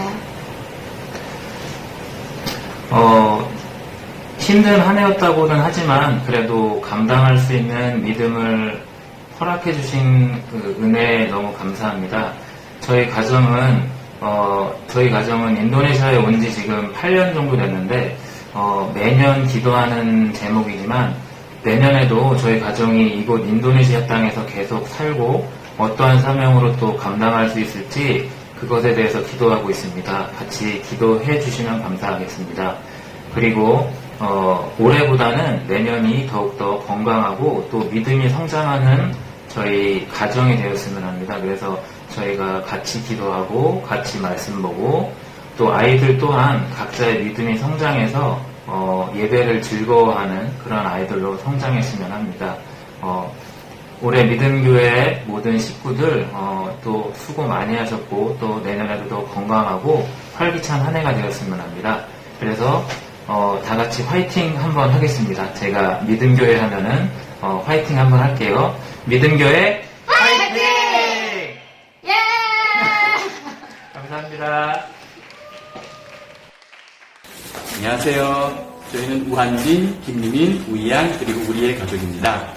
힘든 한 해였다고는 하지만 그래도 감당할 수 있는 믿음을 허락해 주신 그 은혜에 너무 감사합니다. 저희 가정은 인도네시아에 온 지 지금 8년 정도 됐는데 매년 기도하는 제목이지만 내년에도 저희 가정이 이곳 인도네시아 땅에서 계속 살고 어떠한 사명으로 또 감당할 수 있을지 그것에 대해서 기도하고 있습니다. 같이 기도해 주시면 감사하겠습니다. 그리고 올해보다는 내년이 더욱더 건강하고 또 믿음이 성장하는 저희 가정이 되었으면 합니다. 그래서 저희가 같이 기도하고 같이 말씀 보고 또 아이들 또한 각자의 믿음이 성장해서 예배를 즐거워하는 그런 아이들로 성장했으면 합니다. 올해 믿음교회 모든 식구들 또 수고 많이 하셨고 또 내년에도 더 건강하고 활기찬 한 해가 되었으면 합니다. 그래서 다 같이 화이팅 한번 하겠습니다. 제가 믿음교회 하면은 화이팅 한번 할게요. 믿음교회 화이팅! 안녕하세요. 저희는 우한진, 김유민, 우이양 그리고 우리의 가족입니다.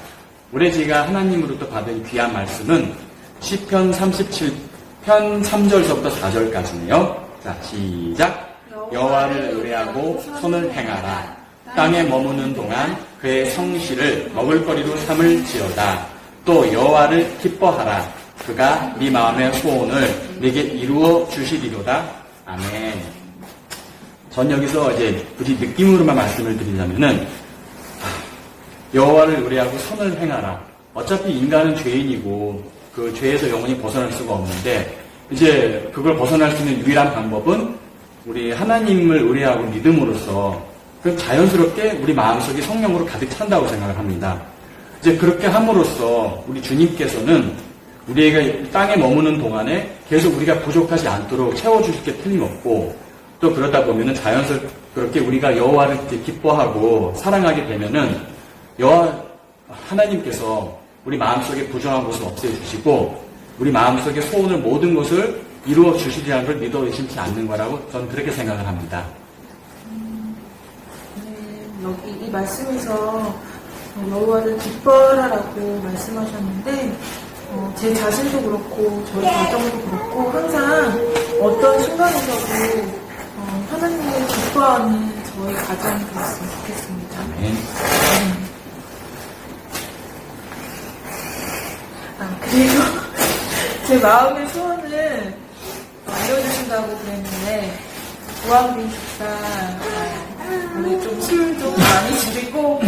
올해 제가 하나님으로부터 받은 귀한 말씀은 시편 37편 3절서부터 4절까지네요. 자, 시작. 여호와를 의뢰하고 선을 행하라. 땅에 머무는 동안 그의 성실을 먹을거리로 삼을지어다. 또 여호와를 기뻐하라. 그가 네 마음의 소원을 내게 이루어 주시리로다. 아멘. 전 여기서 이제 굳이 느낌으로만 말씀을 드리자면은 여호와를 의뢰하고 선을 행하라. 어차피 인간은 죄인이고 그 죄에서 영원히 벗어날 수가 없는데 이제 그걸 벗어날 수 있는 유일한 방법은 우리 하나님을 의뢰하고 믿음으로써 그 자연스럽게 우리 마음속이 성령으로 가득 찬다고 생각을 합니다. 이제 그렇게 함으로써 우리 주님께서는 우리가 땅에 머무는 동안에 계속 우리가 부족하지 않도록 채워주실 게 틀림없고 또 그러다 보면은 자연스럽게 그렇게 우리가 여호와를 기뻐하고 사랑하게 되면은 여호와 하나님께서 우리 마음속에 부정한 것을 없애주시고 우리 마음속에 소원을 모든 것을 이루어 주시리라는 걸 믿어 의심치 않는 거라고 저는 그렇게 생각을 합니다. 여기 이 말씀에서 여호와를 기뻐하라라고 말씀하셨는데 제 자신도 그렇고 저희 가정도 그렇고 항상 어떤 순간에서도 하나님을 기뻐하는 저희 가정이 되었으면 좋겠습니다. 그리고 제 마음의 소원을 이뤄주신다고 그랬는데 우한빈 집사 오늘 좀 술 좀 많이 줄이고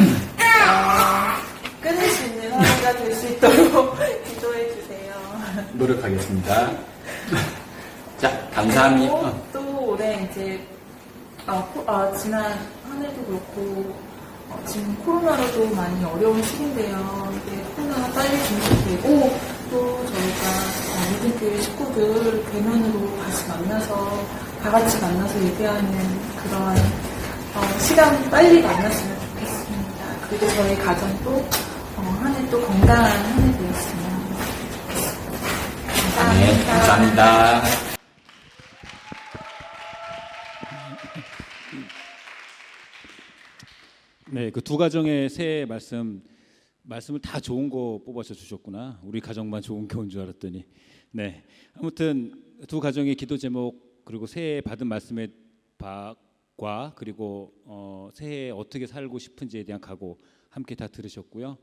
끊을 수 있는 하루가 될 수 있도록 기도해 주세요. 노력하겠습니다. 자, 감사합니다. 또 올해 이제 지난 한 해도 그렇고 지금 코로나로도 많이 어려운 시기인데요. 이게 코로나가 빨리 종식되고 또 저희가 믿음교회 식구들 대면으로 다시 만나서 다 같이 만나서 예배하는 그런 시간 빨리 만났으면 좋겠습니다. 그리고 저희 가정도 한 해 또 건강한 한 해 되었으면 좋겠습니다. 네, 감사합니다. 네, 그 두 가정의 새해 말씀을 다 좋은 거 뽑아서 주셨구나. 우리 가정만 좋은 게 온 줄 알았더니. 네, 아무튼 두 가정의 기도 제목 그리고 새해 받은 말씀의 바과 그리고 새해에 어떻게 살고 싶은지에 대한 각오 함께 다 들으셨고요.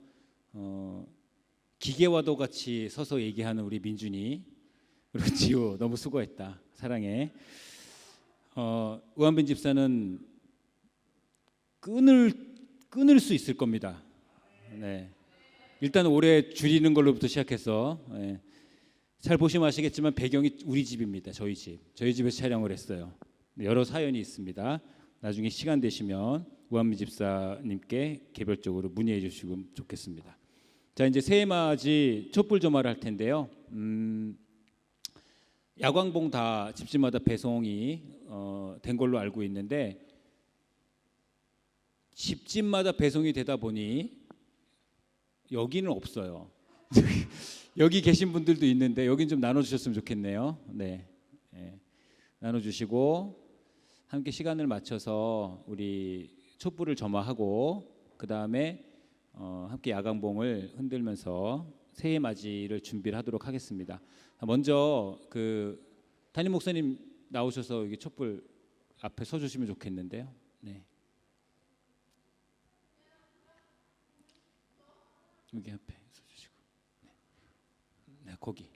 기계와도 같이 서서 얘기하는 우리 민준이 그리고 지호 너무 수고했다. 사랑해. 우한빈 집사는 끊을 수 있을 겁니다. 네. 일단 올해 줄이는 걸로부터 시작해서 잘 보시면 아시겠지만 배경이 우리 집입니다. 저희 집에서 촬영을 했어요. 여러 사연이 있습니다. 나중에 시간 되시면 우한빈 집사님께 개별적으로 문의해 주시면 좋겠습니다. 자, 이제 새해맞이 촛불 점화를 할 텐데요. 야광봉 다 집집마다 배송이 된 걸로 알고 있는데 집집마다 배송이 되다 보니 여기는 없어요. 여기 계신 분들도 있는데 여긴 좀 나눠주셨으면 좋겠네요. 네, 나눠주시고 함께 시간을 맞춰서 우리 촛불을 점화하고 그 다음에 함께 야광봉을 흔들면서 새해 맞이를 준비를 하도록 하겠습니다. 먼저 그 담임 목사님 나오셔서 여기 촛불 앞에 서주시면 좋겠는데요. 네. 여기 앞에 서주시고, 네, 거기.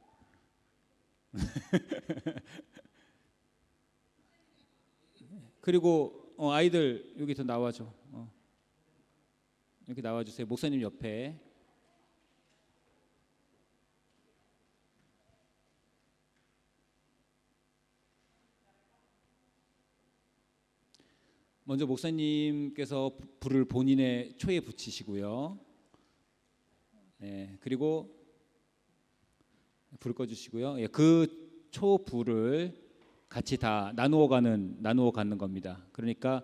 그리고 아이들 여기 더 나와줘. 이렇게 나와주세요. 목사님 옆에. 먼저 목사님께서 불을 본인의 초에 붙이시고요. 네, 그리고 불 꺼주시고요. 그 초 불을 같이 다 나누어 갖는 겁니다. 그러니까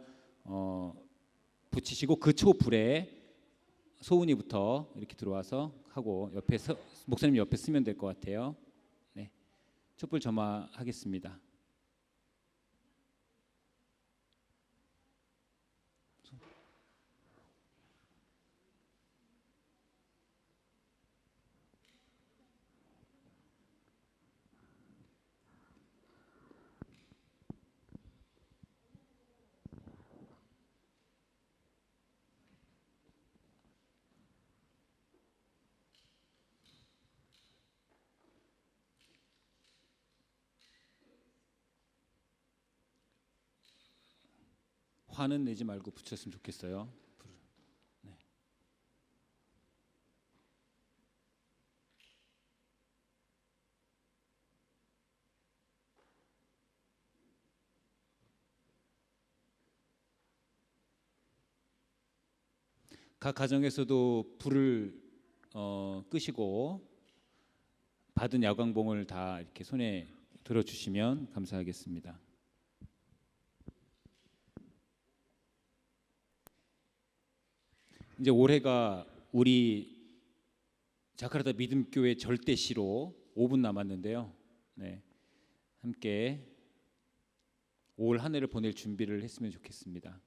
붙이시고 그 초 불에 소은이부터 이렇게 들어와서 하고 옆에 목사님 옆에 쓰면 될 것 같아요. 네, 촛불 점화하겠습니다. 화는 내지 말고 붙였으면 좋겠어요. 네. 각 가정에서도 불을 끄시고 받은 야광봉을 다 이렇게 손에 들어주시면 감사하겠습니다. 이제 올해가 우리 자카르타 믿음교회 절대시로 5분 남았는데요. 네, 함께 올 한 해를 보낼 준비를 했으면 좋겠습니다.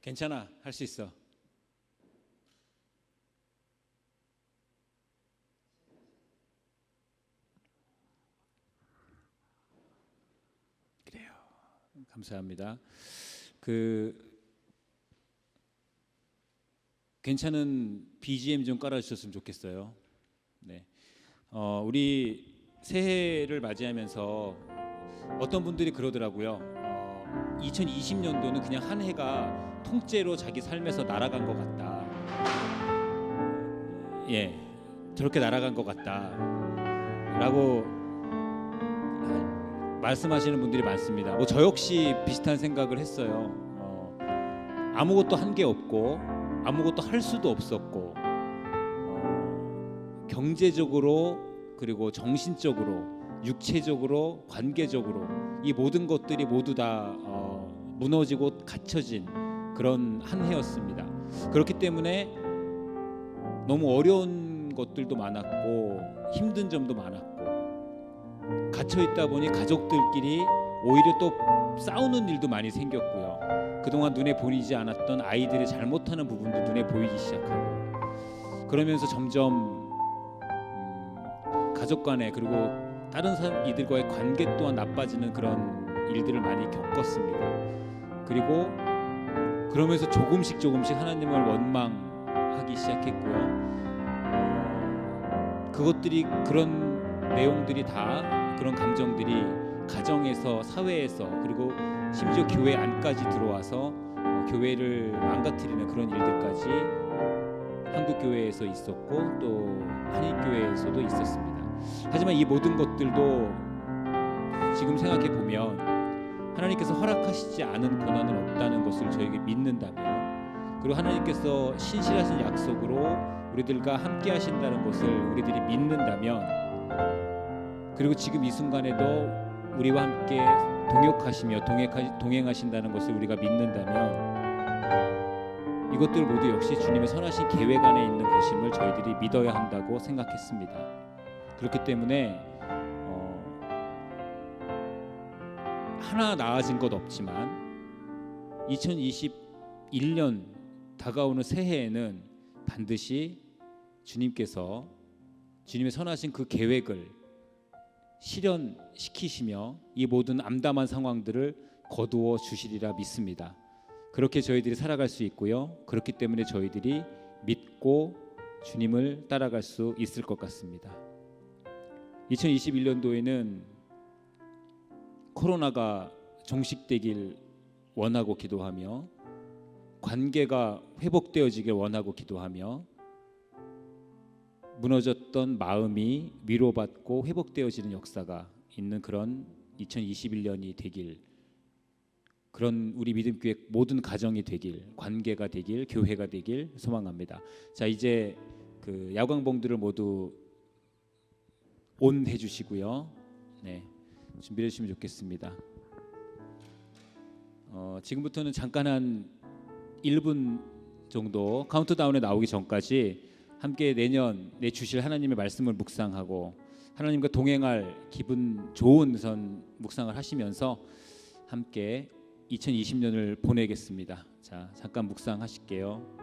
괜찮아, 할 수 있어. 그래요. 감사합니다. 괜찮은 BGM 좀 깔아주셨으면 좋겠어요. 네. 우리 새해를 맞이하면서 어떤 분들이 그러더라고요. 2020년도는 그냥 한 해가 통째로 자기 삶에서 날아간 것 같다. 예, 저렇게 날아간 것 같다라고 말씀하시는 분들이 많습니다. 뭐 저 역시 비슷한 생각을 했어요. 아무것도 한 게 없고 아무것도 할 수도 없었고 경제적으로 그리고 정신적으로 육체적으로 관계적으로 이 모든 것들이 모두 다 무너지고 갇혀진 그런 한 해였습니다. 그렇기 때문에 너무 어려운 것들도 많았고 힘든 점도 많았고 갇혀 있다 보니 가족들끼리 오히려 또 싸우는 일도 많이 생겼고요. 그동안 눈에 보이지 않았던 아이들이 잘못하는 부분도 눈에 보이기 시작하고 그러면서 점점 가족 간에 그리고 다른 이들과의 관계 또한 나빠지는 그런 일들을 많이 겪었습니다. 그리고 그러면서 조금씩 하나님을 원망하기 시작했고요. 그것들이 그런 내용들이 다 그런 감정들이 가정에서 사회에서 그리고 심지어 교회 안까지 들어와서 교회를 망가뜨리는 그런 일들까지 한국 교회에서 있었고 또 한인 교회에서도 있었습니다. 하지만 이 모든 것들도 지금 생각해 보면 하나님께서 허락하시지 않은 고난은 없다는 것을 저에게 믿는다면 그리고 하나님께서 신실하신 약속으로 우리들과 함께 하신다는 것을 우리들이 믿는다면 그리고 지금 이 순간에도 우리와 함께 동역하시며 동행하신다는 것을 우리가 믿는다면 이것들 모두 역시 주님의 선하신 계획 안에 있는 것임을 저희들이 믿어야 한다고 생각했습니다. 그렇기 때문에 하나 나아진 것 없지만 2021년 다가오는 새해에는 반드시 주님께서 주님의 선하신 그 계획을 실현시키시며 이 모든 암담한 상황들을 거두어 주시리라 믿습니다. 그렇게 저희들이 살아갈 수 있고요. 그렇기 때문에 저희들이 믿고 주님을 따라갈 수 있을 것 같습니다. 2021년도에는 코로나가 종식되길 원하고 기도하며 관계가 회복되어지길 원하고 기도하며 무너졌던 마음이 위로받고 회복되어지는 역사가 있는 그런 2021년이 되길 그런 우리 믿음교회 모든 가정이 되길 관계가 되길 교회가 되길 소망합니다. 자 이제 그 야광봉들을 모두 온 해주시고요. 네. 준비해 주시면 좋겠습니다. 지금부터는 잠깐 한 1분 정도 카운트다운에 나오기 전까지 함께 내년에 주실 하나님의 말씀을 묵상하고 하나님과 동행할 기분 좋은 묵상을 하시면서 함께 2020년을 보내겠습니다. 자, 잠깐 묵상하실게요.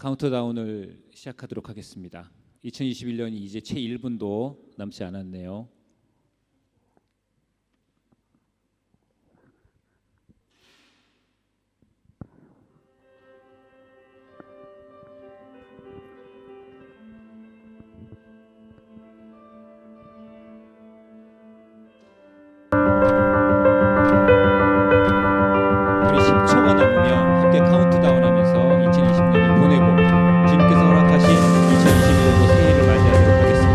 카운트다운을 시작하도록 하겠습니다. 2021년이 이제 채 1분도 남지 않았네요. 우리 10초가 남으면 함께 카운트다운하면서 2020년을 보내고 주님께서 허락하신 2021년도 새해를 맞이하도록 하겠습니다.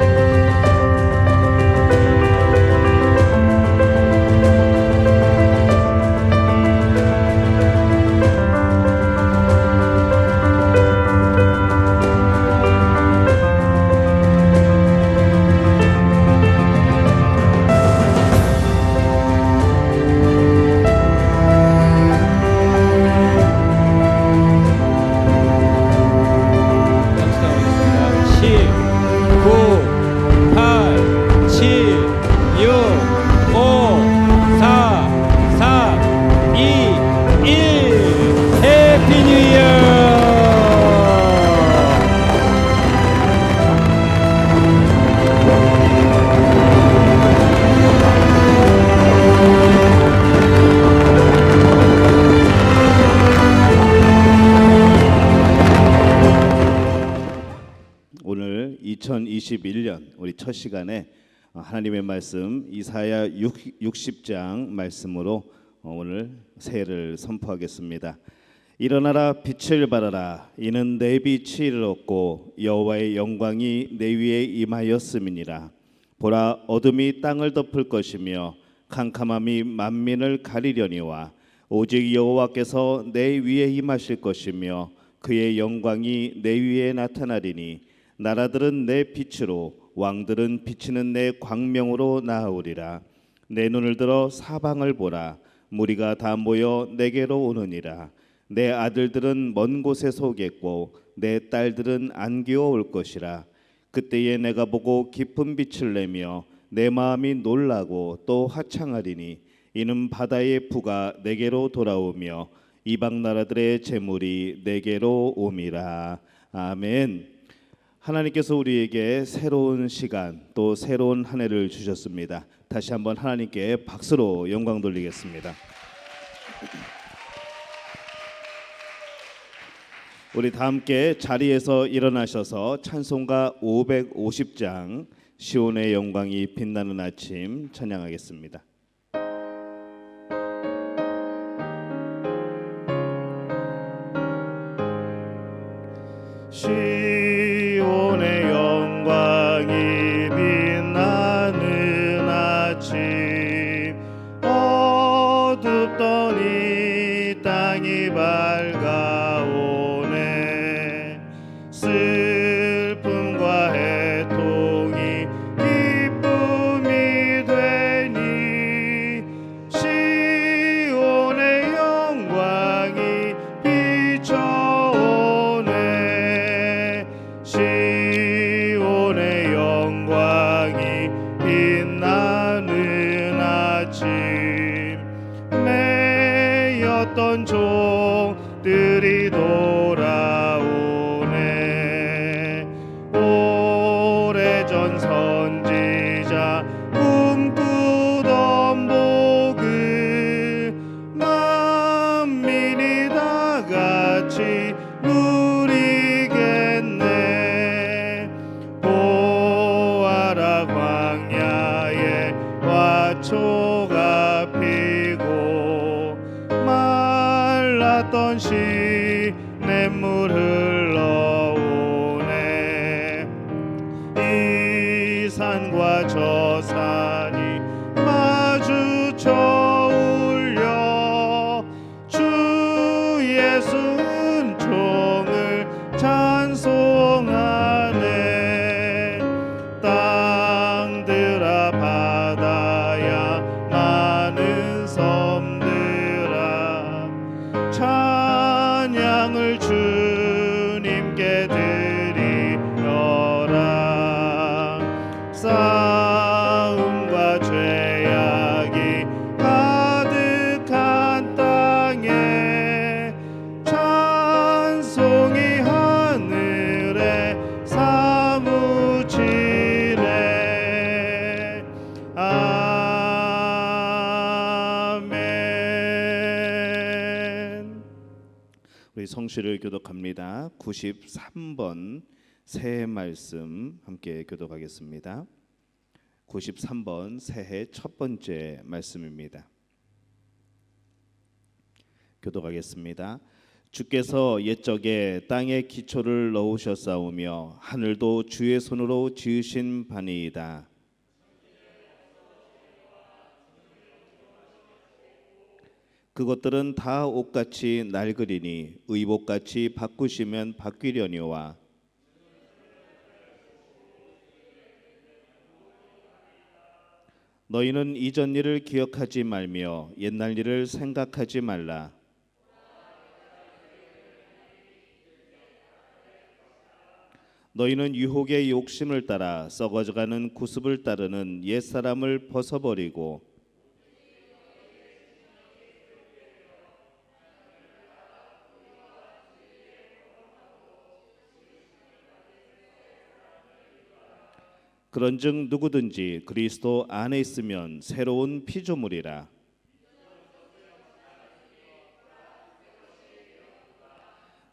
오늘 2021년 우리 첫 시간에 하나님의 말씀 이사야 60장 말씀으로 오늘 새해를 선포하겠습니다. 일어나라 빛을 발하라 이는 내 빛이 이르렀고 여호와의 영광이 내 위에 임하였음이니라. 보라 어둠이 땅을 덮을 것이며 캄캄함이 만민을 가리려니와 오직 여호와께서 내 위에 임하실 것이며 그의 영광이 내 위에 나타나리니 나라들은 내 빛으로 왕들은 비치는 내 광명으로 나아오리라. 내 눈을 들어 사방을 보라 무리가 다 모여 내게로 오느니라. 내 아들들은 먼 곳에서 오겠고 내 딸들은 안기어 올 것이라. 그때에 내가 보고 깊은 빛을 내며 내 마음이 놀라고 또 화창하리니 이는 바다의 부가 내게로 돌아오며 이방 나라들의 재물이 내게로 옴이라. 아멘. 하나님께서 우리에게 새로운 시간 또 새로운 한 해를 주셨습니다. 다시 한번 하나님께 박수로 영광 돌리겠습니다. 우리 다 함께 자리에서 일어나셔서 찬송가 550장 시온의 영광이 빛나는 아침 찬양하겠습니다. 시온의 영광이 빛나는 아침 어둡던 이 땅이 밝아오네. 슬픔과 애통이 기쁨이 되니 시온의 영광이 비춰오네. 시온의 영광이 빛나는 아침 매였던 종들이 돌아오네. 오래전 선지자 꿈꾸던 복을 만민이 다 같이 누리겠네. 보아라 광야에 화초가 피고 말랐던 시냇물 흘러오네. 이 산과 저 산이 마주쳐 울려 주 예수 은총을 찬송하네. 땅들아 바다야 많은 섬들아 찬양 우리 성시를 교독합니다. 93번 새해 말씀 함께 교독하겠습니다. 93번 새해 첫 번째 말씀입니다. 교독하겠습니다. 주께서 옛적에 땅에 기초를 넣으셨사오며 하늘도 주의 손으로 지으신 바니이다. 그것들은 다 옷같이 낡으리니 의복같이 바꾸시면 바뀌려니와 너희는 이전 일을 기억하지 말며 옛날 일을 생각하지 말라. 너희는 유혹의 욕심을 따라 썩어져가는 구습을 따르는 옛사람을 벗어버리고 그런즉 누구든지 그리스도 안에 있으면 새로운 피조물이라.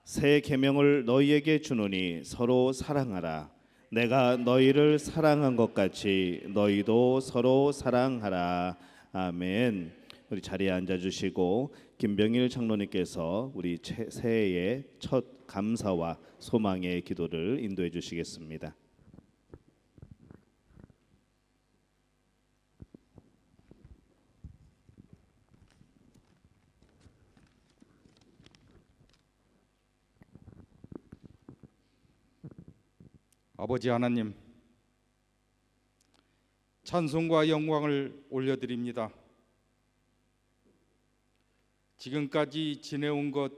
새 계명을 너희에게 주노니 서로 사랑하라. 내가 너희를 사랑한 것 같이 너희도 서로 사랑하라. 아멘. 우리 자리에 앉아주시고 김병일 장로님께서 우리 새해의 첫 감사와 소망의 기도를 인도해 주시겠습니다. 아버지 하나님, 찬송과 영광을 올려드립니다. 지금까지 지내온 것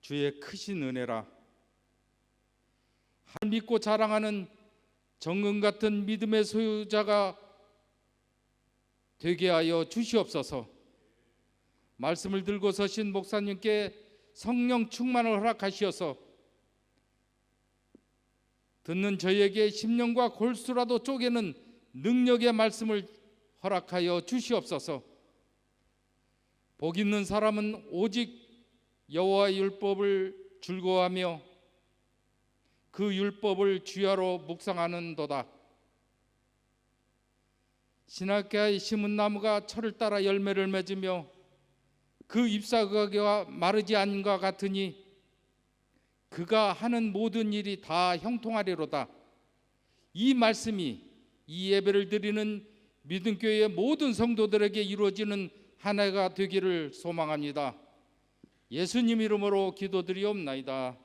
주의 크신 은혜라. 하나님 믿고 자랑하는 정금 같은 믿음의 소유자가 되게 하여 주시옵소서. 말씀을 들고 서신 목사님께 성령 충만을 허락하시어서 듣는 저에게 심령과 골수라도 쪼개는 능력의 말씀을 허락하여 주시옵소서. 복 있는 사람은 오직 여호와의 율법을 즐거워하며 그 율법을 주야로 묵상하는도다. 신학가에 심은 나무가 철을 따라 열매를 맺으며 그 잎사귀가 마르지 않은 것 같으니 그가 하는 모든 일이 다 형통하리로다. 이 말씀이 이 예배를 드리는 믿음교회의 모든 성도들에게 이루어지는 한 해가 되기를 소망합니다. 예수님 이름으로 기도드리옵나이다.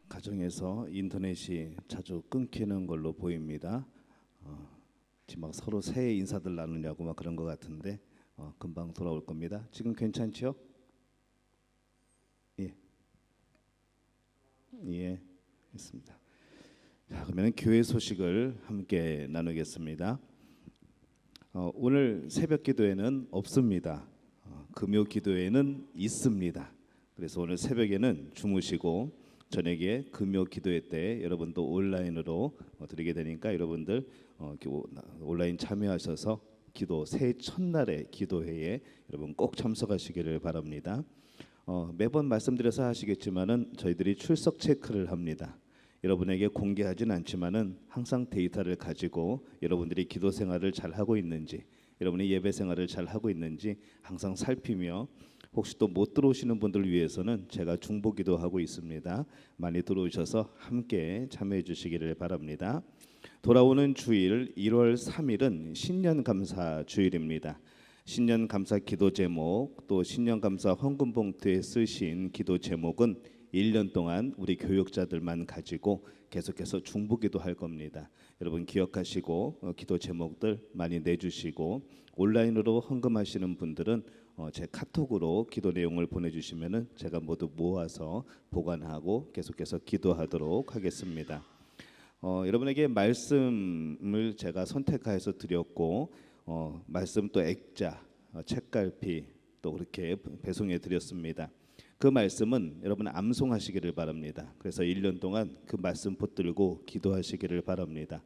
가정에서 인터넷이 자주 끊기는 걸로 보입니다. 지금 막 서로 새해 인사들 나누냐고 막 그런 것 같은데 금방 돌아올 겁니다. 지금 괜찮죠? 예, 있습니다. 자, 그러면 교회 소식을 함께 나누겠습니다. 오늘 새벽 기도회는 없습니다. 금요 기도회는 있습니다. 그래서 오늘 새벽에는 주무시고 저녁에 금요 기도회 때 여러분도 온라인으로 드리게 되니까 여러분들 온라인 참여하셔서 기도 새해 첫날의 기도회에 여러분 꼭 참석하시기를 바랍니다. 매번 말씀드려서 하시겠지만은 저희들이 출석 체크를 합니다. 여러분에게 공개하진 않지만은 항상 데이터를 가지고 여러분들이 기도 생활을 잘 하고 있는지, 여러분이 예배 생활을 잘 하고 있는지 항상 살피며 혹시 또 못 들어오시는 분들을 위해서는 제가 중보기도 하고 있습니다. 많이 들어오셔서 함께 참여해 주시기를 바랍니다. 돌아오는 주일 1월 3일은 신년감사 주일입니다. 신년감사 기도 제목 또 신년감사 헌금 봉투에 쓰신 기도 제목은 1년 동안 우리 교육자들만 가지고 계속해서 중보기도 할 겁니다. 여러분 기억하시고 기도 제목들 많이 내주시고 온라인으로 헌금하시는 분들은 제 카톡으로 기도 내용을 보내주시면은 제가 모두 모아서 보관하고 계속해서 기도하도록 하겠습니다. 여러분에게 말씀을 제가 선택해서 드렸고 말씀 또 액자, 책갈피 또 그렇게 배송해 드렸습니다. 그 말씀은 여러분 암송하시기를 바랍니다. 그래서 1년 동안 그 말씀 붙들고 기도하시기를 바랍니다.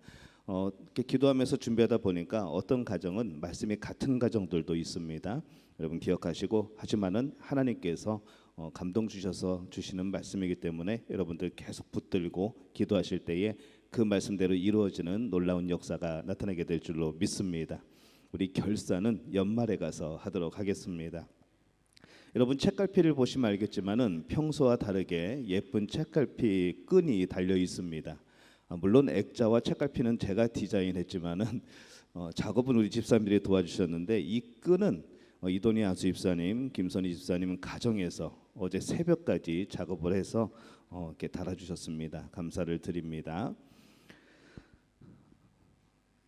이렇게 기도하면서 준비하다 보니까 어떤 가정은 말씀이 같은 가정들도 있습니다. 여러분 기억하시고, 하지만은 하나님께서 감동 주셔서 주시는 말씀이기 때문에 여러분들 계속 붙들고 기도하실 때에 그 말씀대로 이루어지는 놀라운 역사가 나타나게 될 줄로 믿습니다. 우리 결산은 연말에 가서 하도록 하겠습니다. 여러분 책갈피를 보시면 알겠지만은 평소와 다르게 예쁜 책갈피 끈이 달려 있습니다. 물론 액자와 책갈피는 제가 디자인했지만은 작업은 우리 집사님들이 도와주셨는데, 이 끈은 이돈희 아수 집사님, 김선희 집사님 가정에서 어제 새벽까지 작업을 해서 이렇게 달아주셨습니다. 감사를 드립니다.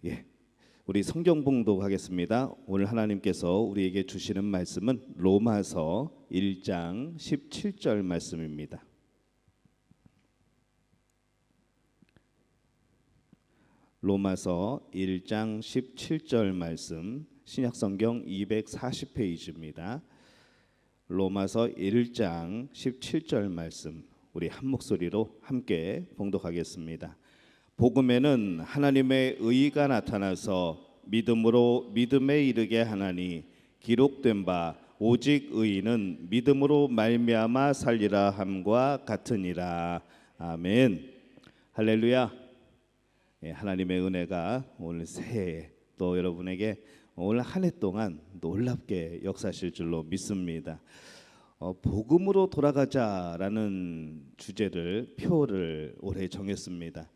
예, 우리 성경 봉독하겠습니다. 오늘 하나님께서 우리에게 주시는 말씀은 로마서 1장 17절 말씀입니다. 로마서 1장 17절 말씀, 신약성경 240페이지입니다. 로마서 1장 17절 말씀, 우리 한 목소리로 함께 봉독하겠습니다. 복음에는 하나님의 의가 나타나서 믿음으로 믿음에 이르게 하나니, 기록된 바 오직 의인은 믿음으로 말미암아 살리라 함과 같으니라. 아멘. 할렐루야. 하나님의 은혜가 오늘 새해 또 여러분에게 오늘 한 해 동안 놀랍게 역사하실 줄로 믿습니다. 복음으로 돌아가자라는 주제를, 표를 올해 정했습니다.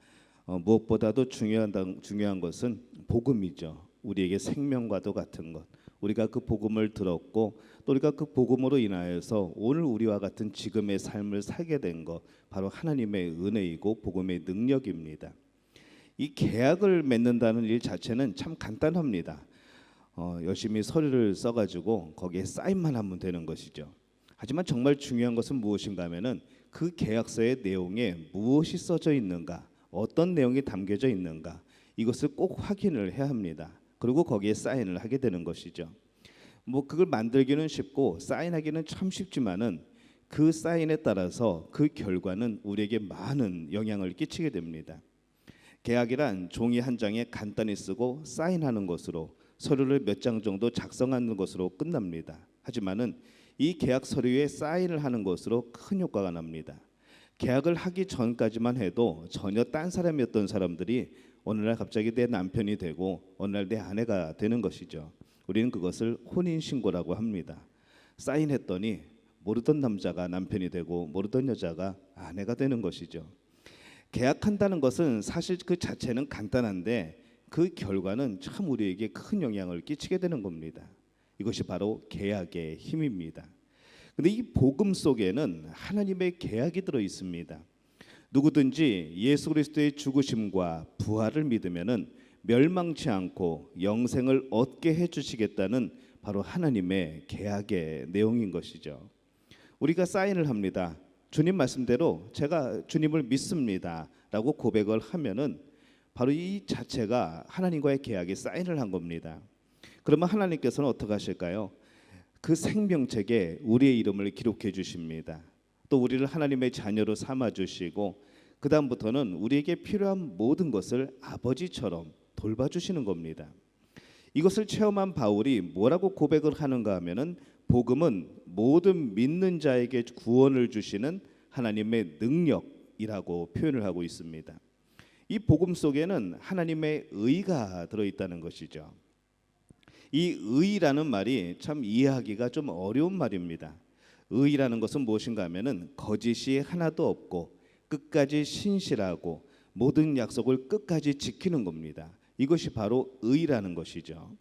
무엇보다도 중요한 것은 복음이죠. 우리에게 생명과도 같은 것. 우리가 그 복음을 들었고 또 우리가 그 복음으로 인하여서 오늘 우리와 같은 지금의 삶을 살게 된 것, 바로 하나님의 은혜이고 복음의 능력입니다. 이 계약을 맺는다는 일 자체는 참 간단합니다. 열심히 서류를 써가지고 거기에 사인만 하면 되는 것이죠. 하지만 정말 중요한 것은 무엇인가 하면은 그 계약서의 내용에 무엇이 써져 있는가, 어떤 내용이 담겨져 있는가, 이것을 꼭 확인을 해야 합니다. 그리고 거기에 사인을 하게 되는 것이죠. 그걸 만들기는 쉽고 사인하기는 참 쉽지만은 그 사인에 따라서 그 결과는 우리에게 많은 영향을 끼치게 됩니다. 계약이란 종이 한 장에 간단히 쓰고 사인하는 것으로, 서류를 몇 장 정도 작성하는 것으로 끝납니다. 하지만은 이 계약 서류에 사인을 하는 것으로 큰 효과가 납니다. 계약을 하기 전까지만 해도 전혀 딴 사람이었던 사람들이 어느 날 갑자기 내 남편이 되고 어느 날 내 아내가 되는 것이죠. 우리는 그것을 혼인신고라고 합니다. 사인했더니 모르던 남자가 남편이 되고 모르던 여자가 아내가 되는 것이죠. 계약한다는 것은 사실 그 자체는 간단한데 그 결과는 참 우리에게 큰 영향을 끼치게 되는 겁니다. 이것이 바로 계약의 힘입니다. 근데 이 복음 속에는 하나님의 계약이 들어 있습니다. 누구든지 예수 그리스도의 죽으심과 부활을 믿으면은 멸망치 않고 영생을 얻게 해 주시겠다는 바로 하나님의 계약의 내용인 것이죠. 우리가 사인을 합니다. 주님 말씀대로 제가 주님을 믿습니다 라고 고백을 하면은 바로 이 자체가 하나님과의 계약에 사인을 한 겁니다. 그러면 하나님께서는 어떻게 하실까요? 그 생명책에 우리의 이름을 기록해 주십니다. 또 우리를 하나님의 자녀로 삼아 주시고 그 다음부터는 우리에게 필요한 모든 것을 아버지처럼 돌봐주시는 겁니다. 이것을 체험한 바울이 뭐라고 고백을 하는가 하면은, 복음은 모든 믿는 자에게 구원을 주시는 하나님의 능력이라고 표현을 하고 있습니다. 이 복음 속에는 하나님의 의가 들어있다는 것이죠. 이 의라는 말이 참 이해하기가 좀 어려운 말입니다. 의라는 것은 무엇인가 하면은 거짓이 하나도 없고 끝까지 신실하고 모든 약속을 끝까지 지키는 겁니다. 이것이 바로 의라는 것이죠.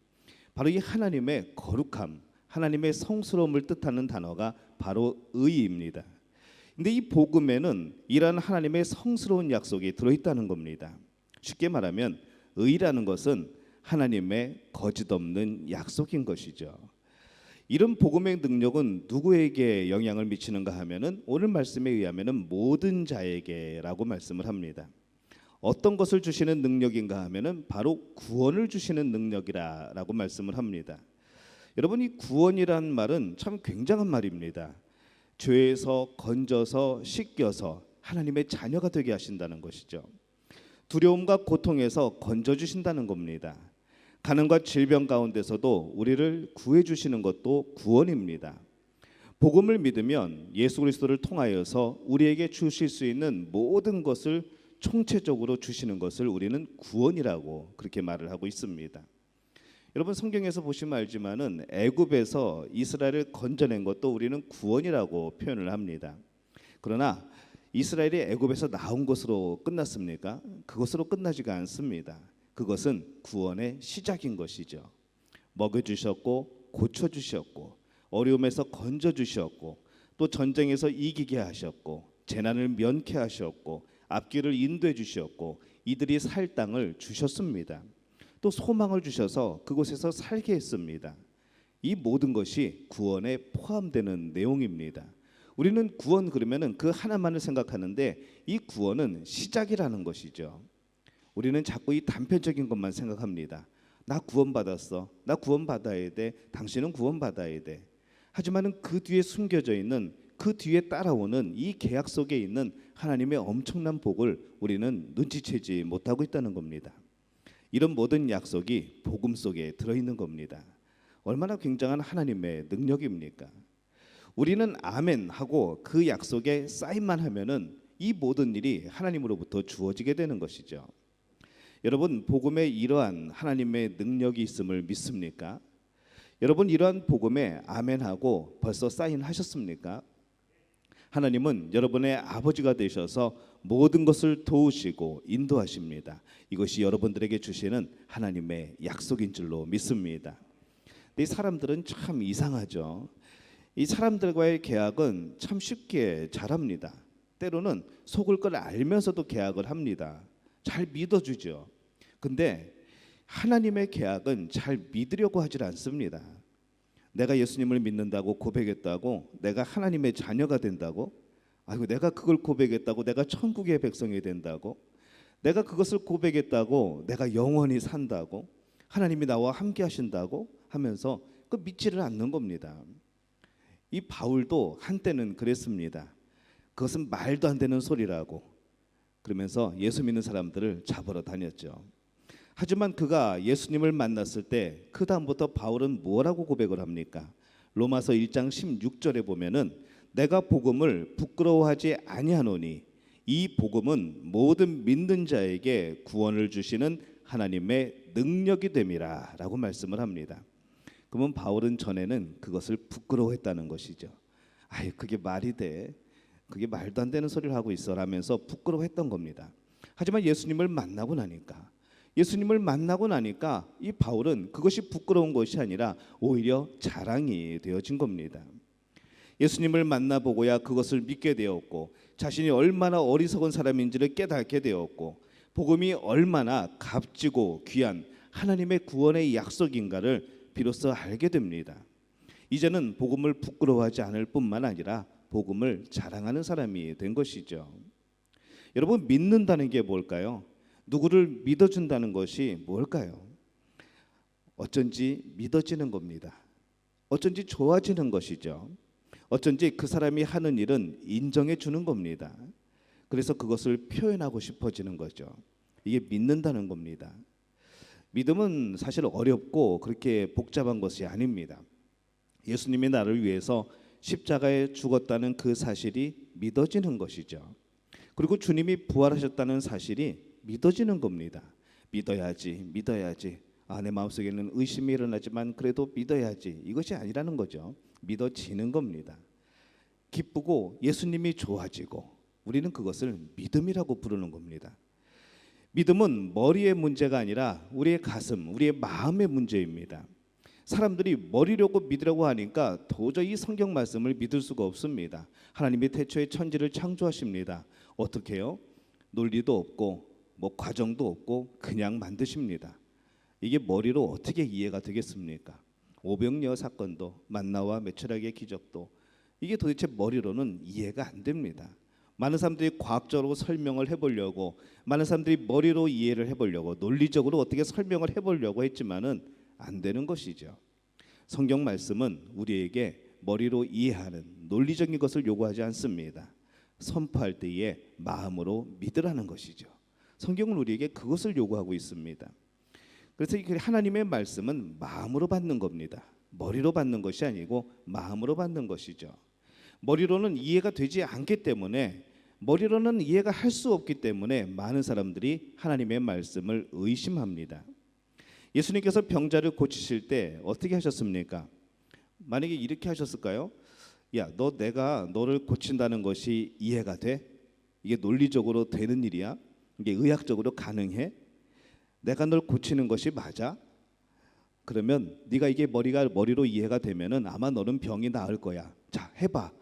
바로 이 하나님의 거룩함, 하나님의 성스러움을 뜻하는 단어가 바로 의입니다. 근데 이 복음에는 이러한 하나님의 성스러운 약속이 들어있다는 겁니다. 쉽게 말하면 의라는 것은 하나님의 거짓 없는 약속인 것이죠. 이런 복음의 능력은 누구에게 영향을 미치는가 하면은 오늘 말씀에 의하면은 모든 자에게라고 말씀을 합니다. 어떤 것을 주시는 능력인가 하면은 바로 구원을 주시는 능력이라고 말씀을 합니다. 여러분, 이 구원이란 말은 참 굉장한 말입니다. 죄에서 건져서 씻겨서 하나님의 자녀가 되게 하신다는 것이죠. 두려움과 고통에서 건져주신다는 겁니다. 가난과 질병 가운데서도 우리를 구해주시는 것도 구원입니다. 복음을 믿으면 예수 그리스도를 통하여서 우리에게 주실 수 있는 모든 것을 총체적으로 주시는 것을 우리는 구원이라고 그렇게 말을 하고 있습니다. 여러분, 성경에서 보시면 알지만은 애굽에서 이스라엘을 건져낸 것도 우리는 구원이라고 표현을 합니다. 그러나 이스라엘이 애굽에서 나온 것으로 끝났습니까? 그것으로 끝나지가 않습니다. 그것은 구원의 시작인 것이죠. 먹여주셨고 고쳐주셨고 어려움에서 건져주셨고 또 전쟁에서 이기게 하셨고 재난을 면케 하셨고 앞길을 인도해 주셨고 이들이 살 땅을 주셨습니다. 또 소망을 주셔서 그곳에서 살게 했습니다. 이 모든 것이 구원에 포함되는 내용입니다. 우리는 구원 그러면은 그 하나만을 생각하는데 이 구원은 시작이라는 것이죠. 우리는 자꾸 이 단편적인 것만 생각합니다. 나 구원받았어. 나 구원받아야 돼. 당신은 구원받아야 돼. 하지만은 그 뒤에 숨겨져 있는 그 뒤에 따라오는 이 계약 속에 있는 하나님의 엄청난 복을 우리는 눈치채지 못하고 있다는 겁니다. 이런 모든 약속이 복음 속에 들어있는 겁니다. 얼마나 굉장한 하나님의 능력입니까? 우리는 아멘 하고 그 약속에 사인만 하면은 이 모든 일이 하나님으로부터 주어지게 되는 것이죠. 여러분, 복음에 이러한 하나님의 능력이 있음을 믿습니까? 여러분, 이러한 복음에 아멘하고 벌써 사인하셨습니까? 하나님은 여러분의 아버지가 되셔서 모든 것을 도우시고 인도하십니다. 이것이 여러분들에게 주시는 하나님의 약속인 줄로 믿습니다. 근데 이 사람들은 참 이상하죠. 이 사람들과의 계약은 참 쉽게 잘합니다. 때로는 속을 걸 알면서도 계약을 합니다. 잘 믿어주죠. 근데 하나님의 계약은 잘 믿으려고 하질 않습니다. 내가 예수님을 믿는다고 고백했다고 내가 하나님의 자녀가 된다고, 아이고 내가 그걸 고백했다고 내가 천국의 백성이 된다고, 내가 그것을 고백했다고 내가 영원히 산다고, 하나님이 나와 함께 하신다고 하면서 그 믿지를 않는 겁니다. 이 바울도 한때는 그랬습니다. 그것은 말도 안 되는 소리라고 그러면서 예수 믿는 사람들을 잡으러 다녔죠. 하지만 그가 예수님을 만났을 때 그 다음부터 바울은 뭐라고 고백을 합니까? 로마서 1장 16절에 보면은 내가 복음을 부끄러워하지 아니하노니 이 복음은 모든 믿는 자에게 구원을 주시는 하나님의 능력이 됨이라 라고 말씀을 합니다. 그러면 바울은 전에는 그것을 부끄러워했다는 것이죠. 아이 그게 말이 돼? 그게 말도 안 되는 소리를 하고 있어 라면서 부끄러워했던 겁니다. 하지만 예수님을 만나고 나니까 이 바울은 그것이 부끄러운 것이 아니라 오히려 자랑이 되어진 겁니다. 예수님을 만나보고야 그것을 믿게 되었고 자신이 얼마나 어리석은 사람인지를 깨닫게 되었고 복음이 얼마나 값지고 귀한 하나님의 구원의 약속인가를 비로소 알게 됩니다. 이제는 복음을 부끄러워하지 않을 뿐만 아니라 복음을 자랑하는 사람이 된 것이죠. 여러분, 믿는다는 게 뭘까요? 누구를 믿어준다는 것이 뭘까요? 어쩐지 믿어지는 겁니다. 어쩐지 좋아지는 것이죠. 어쩐지 그 사람이 하는 일은 인정해 주는 겁니다. 그래서 그것을 표현하고 싶어지는 거죠. 이게 믿는다는 겁니다. 믿음은 사실 어렵고 그렇게 복잡한 것이 아닙니다. 예수님이 나를 위해서 십자가에 죽었다는 그 사실이 믿어지는 것이죠. 그리고 주님이 부활하셨다는 사실이 믿어지는 겁니다. 믿어야지. 내 마음속에는 의심이 일어나지만 그래도 믿어야지. 이것이 아니라는 거죠. 믿어지는 겁니다. 기쁘고 예수님이 좋아지고 우리는 그것을 믿음이라고 부르는 겁니다. 믿음은 머리의 문제가 아니라 우리의 가슴, 우리의 마음의 문제입니다. 사람들이 머리려고 믿으려고 하니까 도저히 성경 말씀을 믿을 수가 없습니다. 하나님이 태초에 천지를 창조하십니다. 어떻게 해요? 논리도 없고 과정도 없고 그냥 만드십니다. 이게 머리로 어떻게 이해가 되겠습니까? 오병이어 사건도 만나와 메추라기의 기적도 이게 도대체 머리로는 이해가 안 됩니다. 많은 사람들이 과학적으로 설명을 해보려고, 많은 사람들이 머리로 이해를 해보려고, 논리적으로 어떻게 설명을 해보려고 했지만은 안 되는 것이죠. 성경 말씀은 우리에게 머리로 이해하는 논리적인 것을 요구하지 않습니다. 선포할 때에 마음으로 믿으라는 것이죠. 성경은 우리에게 그것을 요구하고 있습니다. 그래서 하나님의 말씀은 마음으로 받는 겁니다. 머리로 받는 것이 아니고 마음으로 받는 것이죠. 머리로는 이해가 되지 않기 때문에, 머리로는 이해가 할 수 없기 때문에 많은 사람들이 하나님의 말씀을 의심합니다. 예수님께서 병자를 고치실 때 어떻게 하셨습니까? 만약에 이렇게 하셨을까요? 야, 내가 너를 고친다는 것이 이해가 돼? 이게 논리적으로 되는 일이야? 이게 의학적으로 가능해? 내가 널 고치는 것이 맞아? 그러면 네가 이게 머리로 이해가 되면은 아마 너는 병이 나을 거야. 자, 해봐.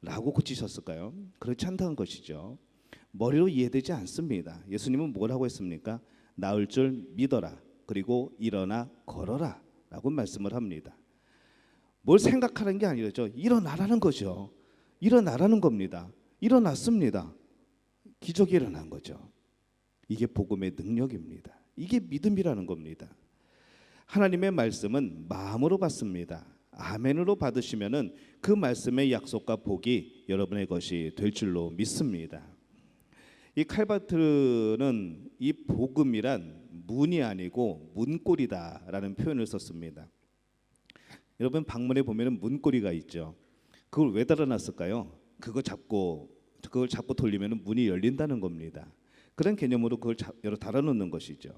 라고 고치셨을까요? 그렇지 않다는 것이죠. 머리로 이해되지 않습니다. 예수님은 뭐라고 했습니까? 나을 줄 믿어라. 그리고 일어나 걸어라. 라고 말씀을 합니다. 뭘 생각하는 게 아니죠. 일어나라는 거죠. 일어나라는 겁니다. 일어났습니다. 기적이 일어난 거죠. 이게 복음의 능력입니다. 이게 믿음이라는 겁니다. 하나님의 말씀은 마음으로 받습니다. 아멘으로 받으시면은 그 말씀의 약속과 복이 여러분의 것이 될 줄로 믿습니다. 이 칼바트는 이 복음이란 문이 아니고 문고리다라는 표현을 썼습니다. 여러분 방문에 보면은 문고리가 있죠. 그걸 왜 달아놨을까요? 그걸 잡고 돌리면은 문이 열린다는 겁니다. 그런 개념으로 그걸 달아놓는 것이죠.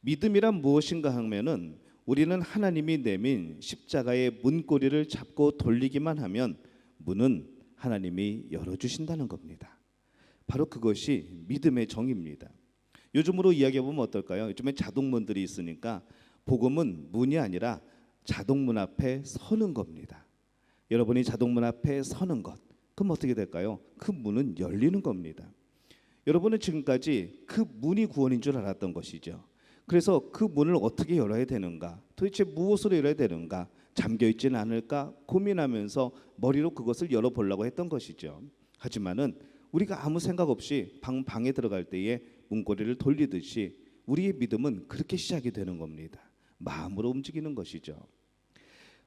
믿음이란 무엇인가 하면은 우리는 하나님이 내민 십자가의 문고리를 잡고 돌리기만 하면 문은 하나님이 열어주신다는 겁니다. 바로 그것이 믿음의 정의입니다. 요즘으로 이야기해보면 어떨까요? 요즘에 자동문들이 있으니까 복음은 문이 아니라 자동문 앞에 서는 겁니다. 여러분이 자동문 앞에 서는 것, 그럼 어떻게 될까요? 그 문은 열리는 겁니다. 여러분은 지금까지 그 문이 구원인 줄 알았던 것이죠. 그래서 그 문을 어떻게 열어야 되는가, 도대체 무엇으로 열어야 되는가, 잠겨있지는 않을까 고민하면서 머리로 그것을 열어보려고 했던 것이죠. 하지만은 우리가 아무 생각 없이 방에 들어갈 때에 문고리를 돌리듯이 우리의 믿음은 그렇게 시작이 되는 겁니다. 마음으로 움직이는 것이죠.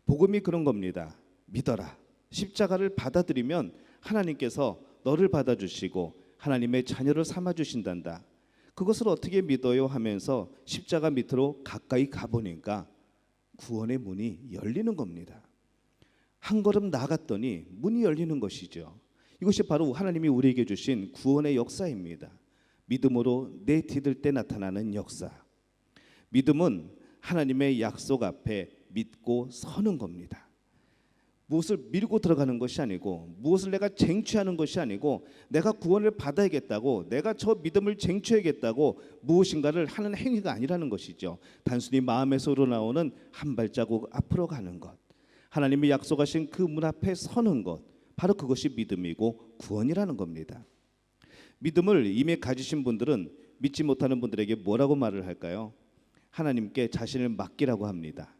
복음이 그런 겁니다. 믿어라. 십자가를 받아들이면 하나님께서 너를 받아주시고 하나님의 자녀를 삼아주신단다. 그것을 어떻게 믿어요 하면서 십자가 밑으로 가까이 가보니까 구원의 문이 열리는 겁니다. 한 걸음 나갔더니 문이 열리는 것이죠. 이것이 바로 하나님이 우리에게 주신 구원의 역사입니다. 믿음으로 내디딜 때 나타나는 역사. 믿음은 하나님의 약속 앞에 믿고 서는 겁니다. 무엇을 밀고 들어가는 것이 아니고, 무엇을 내가 쟁취하는 것이 아니고, 내가 구원을 받아야겠다고, 내가 저 믿음을 쟁취해야겠다고 무엇인가를 하는 행위가 아니라는 것이죠. 단순히 마음에서 우러나오는 한 발자국 앞으로 가는 것, 하나님이 약속하신 그 문 앞에 서는 것, 바로 그것이 믿음이고 구원이라는 겁니다. 믿음을 이미 가지신 분들은 믿지 못하는 분들에게 뭐라고 말을 할까요? 하나님께 자신을 맡기라고 합니다.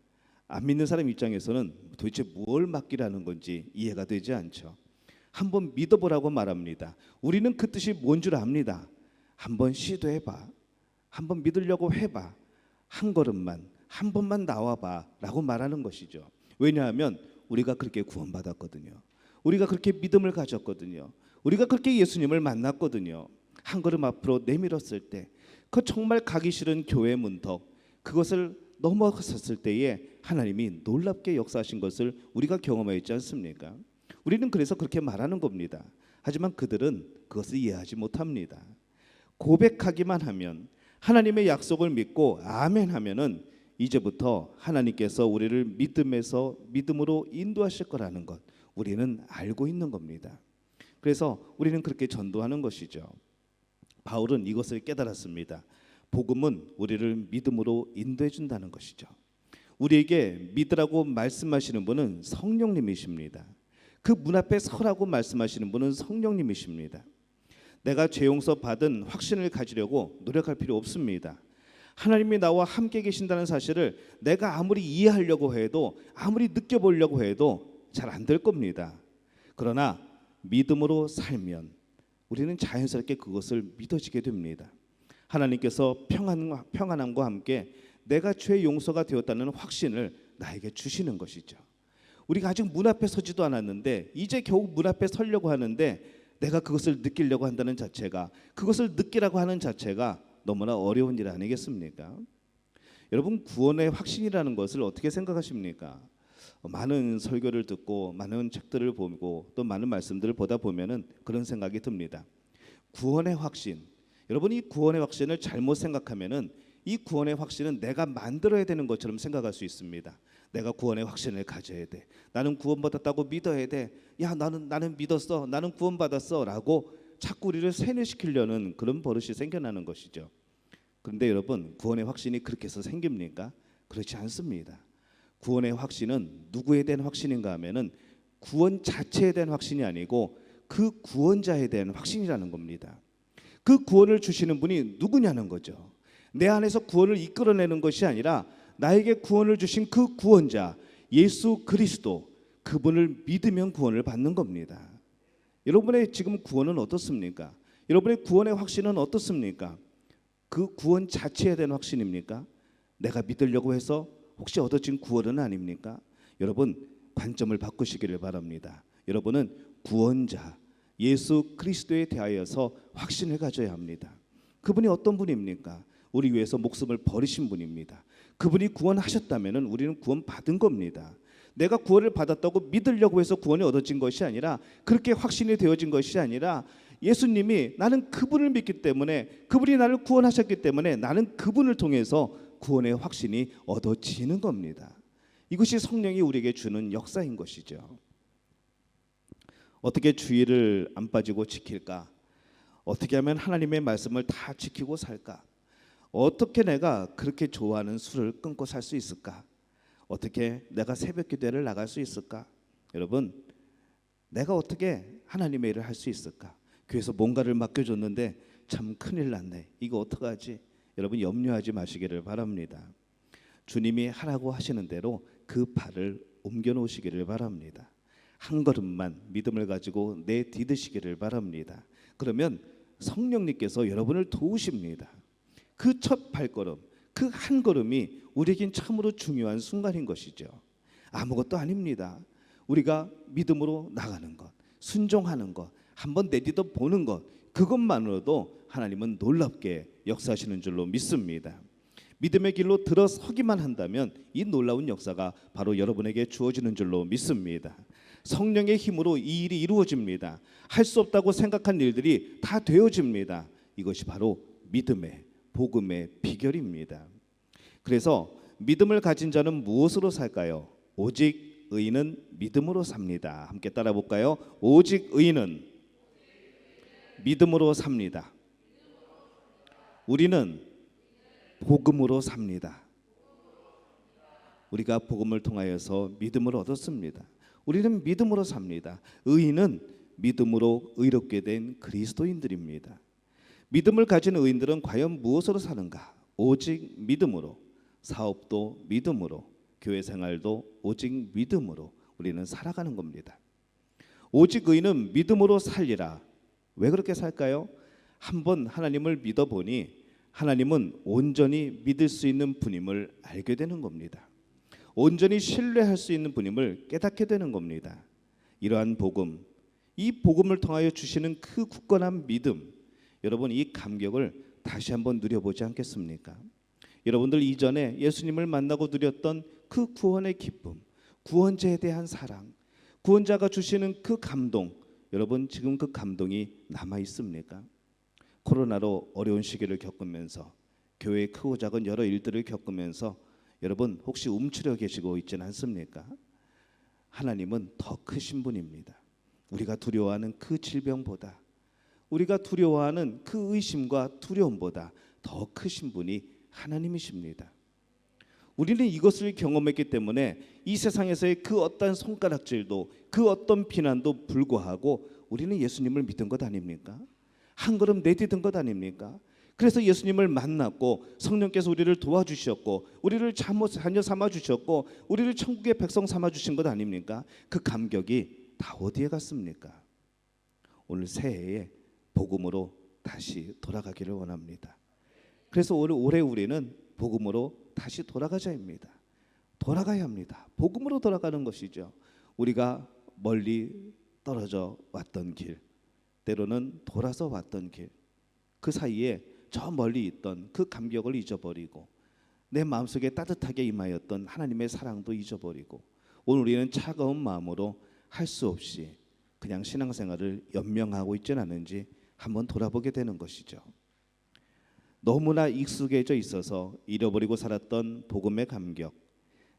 안 믿는 사람 입장에서는 도대체 뭘 맡기라는 건지 이해가 되지 않죠. 한번 믿어보라고 말합니다. 우리는 그 뜻이 뭔 줄 압니다. 한번 시도해봐. 한번 믿으려고 해봐. 한 걸음만, 한 번만 나와봐 라고 말하는 것이죠. 왜냐하면 우리가 그렇게 구원받았거든요. 우리가 그렇게 믿음을 가졌거든요. 우리가 그렇게 예수님을 만났거든요. 한 걸음 앞으로 내밀었을 때, 그 정말 가기 싫은 교회 문턱, 그것을 넘어갔을 때에 하나님이 놀랍게 역사하신 것을 우리가 경험했지 않습니까? 우리는 그래서 그렇게 말하는 겁니다. 하지만 그들은 그것을 이해하지 못합니다. 고백하기만 하면, 하나님의 약속을 믿고 아멘 하면은 이제부터 하나님께서 우리를 믿음으로 인도하실 거라는 것, 우리는 알고 있는 겁니다. 그래서 우리는 그렇게 전도하는 것이죠. 바울은 이것을 깨달았습니다. 복음은 우리를 믿음으로 인도해 준다는 것이죠. 우리에게 믿으라고 말씀하시는 분은 성령님이십니다. 그 문 앞에 서라고 말씀하시는 분은 성령님이십니다. 내가 죄 용서 받은 확신을 가지려고 노력할 필요 없습니다. 하나님이 나와 함께 계신다는 사실을 내가 아무리 이해하려고 해도, 아무리 느껴보려고 해도 잘 안 될 겁니다. 그러나 믿음으로 살면 우리는 자연스럽게 그것을 믿어지게 됩니다. 하나님께서 평안함과 함께 내가 죄 용서가 되었다는 확신을 나에게 주시는 것이죠. 우리가 아직 문 앞에 서지도 않았는데 이제 겨우 문 앞에 서려고 하는데 내가 그것을 느끼려고 한다는 자체가, 그것을 느끼라고 하는 자체가 너무나 어려운 일 아니겠습니까? 여러분, 구원의 확신이라는 것을 어떻게 생각하십니까? 많은 설교를 듣고 많은 책들을 보고 또 많은 말씀들을 보다 보면은 그런 생각이 듭니다. 구원의 확신, 여러분, 이 구원의 확신을 잘못 생각하면은 이 구원의 확신은 내가 만들어야 되는 것처럼 생각할 수 있습니다. 내가 구원의 확신을 가져야 돼. 나는 구원받았다고 믿어야 돼. 야, 나는 믿었어. 나는 구원받았어라고 자꾸 우리를 세뇌시키려는 그런 버릇이 생겨나는 것이죠. 그런데 여러분, 구원의 확신이 그렇게 해서 생깁니까? 그렇지 않습니다. 구원의 확신은 누구에 대한 확신인가 하면은 구원 자체에 대한 확신이 아니고 그 구원자에 대한 확신이라는 겁니다. 그 구원을 주시는 분이 누구냐는 거죠. 내 안에서 구원을 이끌어내는 것이 아니라 나에게 구원을 주신 그 구원자 예수 그리스도, 그분을 믿으면 구원을 받는 겁니다. 여러분의 지금 구원은 어떻습니까? 여러분의 구원의 확신은 어떻습니까? 그 구원 자체에 대한 확신입니까? 내가 믿으려고 해서 혹시 얻어진 구원은 아닙니까? 여러분, 관점을 바꾸시기를 바랍니다. 여러분은 구원자 예수 그리스도에 대하여서 확신을 가져야 합니다. 그분이 어떤 분입니까? 우리 위해서 목숨을 버리신 분입니다. 그분이 구원하셨다면 우리는 구원 받은 겁니다. 내가 구원을 받았다고 믿으려고 해서 구원이 얻어진 것이 아니라, 그렇게 확신이 되어진 것이 아니라, 예수님이 나는 그분을 믿기 때문에, 그분이 나를 구원하셨기 때문에 나는 그분을 통해서 구원의 확신이 얻어지는 겁니다. 이것이 성령이 우리에게 주는 역사인 것이죠. 어떻게 주의를 안 빠지고 지킬까? 어떻게 하면 하나님의 말씀을 다 지키고 살까? 어떻게 내가 그렇게 좋아하는 술을 끊고 살 수 있을까? 어떻게 내가 새벽 기도회를 나갈 수 있을까? 여러분, 내가 어떻게 하나님의 일을 할 수 있을까? 교회에서 뭔가를 맡겨줬는데 참 큰일 났네. 이거 어떡하지? 여러분, 염려하지 마시기를 바랍니다. 주님이 하라고 하시는 대로 그 발을 옮겨 놓으시기를 바랍니다. 한 걸음만 믿음을 가지고 내디드시기를 바랍니다. 그러면 성령님께서 여러분을 도우십니다. 그 첫 발걸음, 그 한 걸음이 우리에겐 참으로 중요한 순간인 것이죠. 아무것도 아닙니다. 우리가 믿음으로 나가는 것, 순종하는 것, 한번 내디뎌 보는 것, 그것만으로도 하나님은 놀랍게 역사하시는 줄로 믿습니다. 믿음의 길로 들어서기만 한다면 이 놀라운 역사가 바로 여러분에게 주어지는 줄로 믿습니다. 성령의 힘으로 이 일이 이루어집니다. 할 수 없다고 생각한 일들이 다 되어집니다. 이것이 바로 믿음의, 복음의 비결입니다. 그래서 믿음을 가진 자는 무엇으로 살까요? 오직 의인은 믿음으로 삽니다. 함께 따라 볼까요? 오직 의인은 믿음으로 삽니다. 우리는 복음으로 삽니다. 우리가 복음을 통하여서 믿음을 얻었습니다. 우리는 믿음으로 삽니다. 의인은 믿음으로 의롭게 된 그리스도인들입니다. 믿음을 가진 의인들은 과연 무엇으로 사는가? 오직 믿음으로. 사업도 믿음으로, 교회 생활도 오직 믿음으로 우리는 살아가는 겁니다. 오직 의인은 믿음으로 살리라. 왜 그렇게 살까요? 한번 하나님을 믿어보니 하나님은 온전히 믿을 수 있는 분임을 알게 되는 겁니다. 온전히 신뢰할 수 있는 분임을 깨닫게 되는 겁니다. 이러한 복음, 이 복음을 통하여 주시는 그 굳건한 믿음, 여러분, 이 감격을 다시 한번 누려보지 않겠습니까? 여러분들 이전에 예수님을 만나고 누렸던 그 구원의 기쁨, 구원자에 대한 사랑, 구원자가 주시는 그 감동, 여러분 지금 그 감동이 남아 있습니까? 코로나로 어려운 시기를 겪으면서 교회의 크고 작은 여러 일들을 겪으면서 여러분 혹시 움츠려 계시고 있지는 않습니까? 하나님은 더 크신 분입니다. 우리가 두려워하는 그 질병보다, 우리가 두려워하는 그 의심과 두려움보다 더 크신 분이 하나님이십니다. 우리는 이것을 경험했기 때문에 이 세상에서의 그 어떤 손가락질도, 그 어떤 비난도 불구하고 우리는 예수님을 믿은 것 아닙니까? 한 걸음 내디딘 것 아닙니까? 그래서 예수님을 만났고 성령께서 우리를 도와주셨고 우리를 자녀 삼아주셨고 우리를 천국의 백성 삼아주신 것 아닙니까? 그 감격이 다 어디에 갔습니까? 오늘 새해에 복음으로 다시 돌아가기를 원합니다. 그래서 올해 우리는 복음으로 다시 돌아가자입니다. 돌아가야 합니다. 복음으로 돌아가는 것이죠. 우리가 멀리 떨어져 왔던 길, 때로는 돌아서 왔던 길, 그 사이에 저 멀리 있던 그 감격을 잊어버리고 내 마음속에 따뜻하게 임하였던 하나님의 사랑도 잊어버리고 오늘 우리는 차가운 마음으로 할 수 없이 그냥 신앙생활을 연명하고 있지는 않은지 한번 돌아보게 되는 것이죠. 너무나 익숙해져 있어서 잃어버리고 살았던 복음의 감격,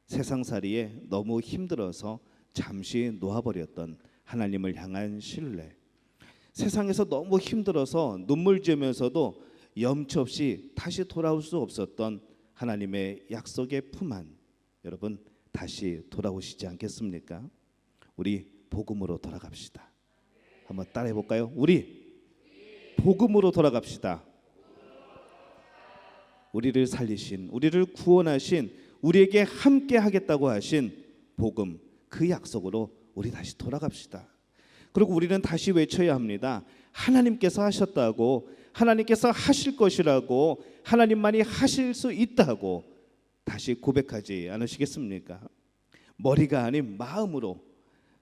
세상살이에 너무 힘들어서 잠시 놓아버렸던 하나님을 향한 신뢰, 세상에서 너무 힘들어서 눈물 지으면서도 염치 없이 다시 돌아올 수 없었던 하나님의 약속의 품 안, 여러분 다시 돌아오시지 않겠습니까? 우리 복음으로 돌아갑시다. 한번 따라해 볼까요? 우리 복음으로 돌아갑시다. 우리를 살리신, 우리를 구원하신, 우리에게 함께 하겠다고 하신 복음, 그 약속으로 우리 다시 돌아갑시다. 그리고 우리는 다시 외쳐야 합니다. 하나님께서 하셨다고, 하나님께서 하실 것이라고, 하나님만이 하실 수 있다고 다시 고백하지 않으시겠습니까? 머리가 아닌 마음으로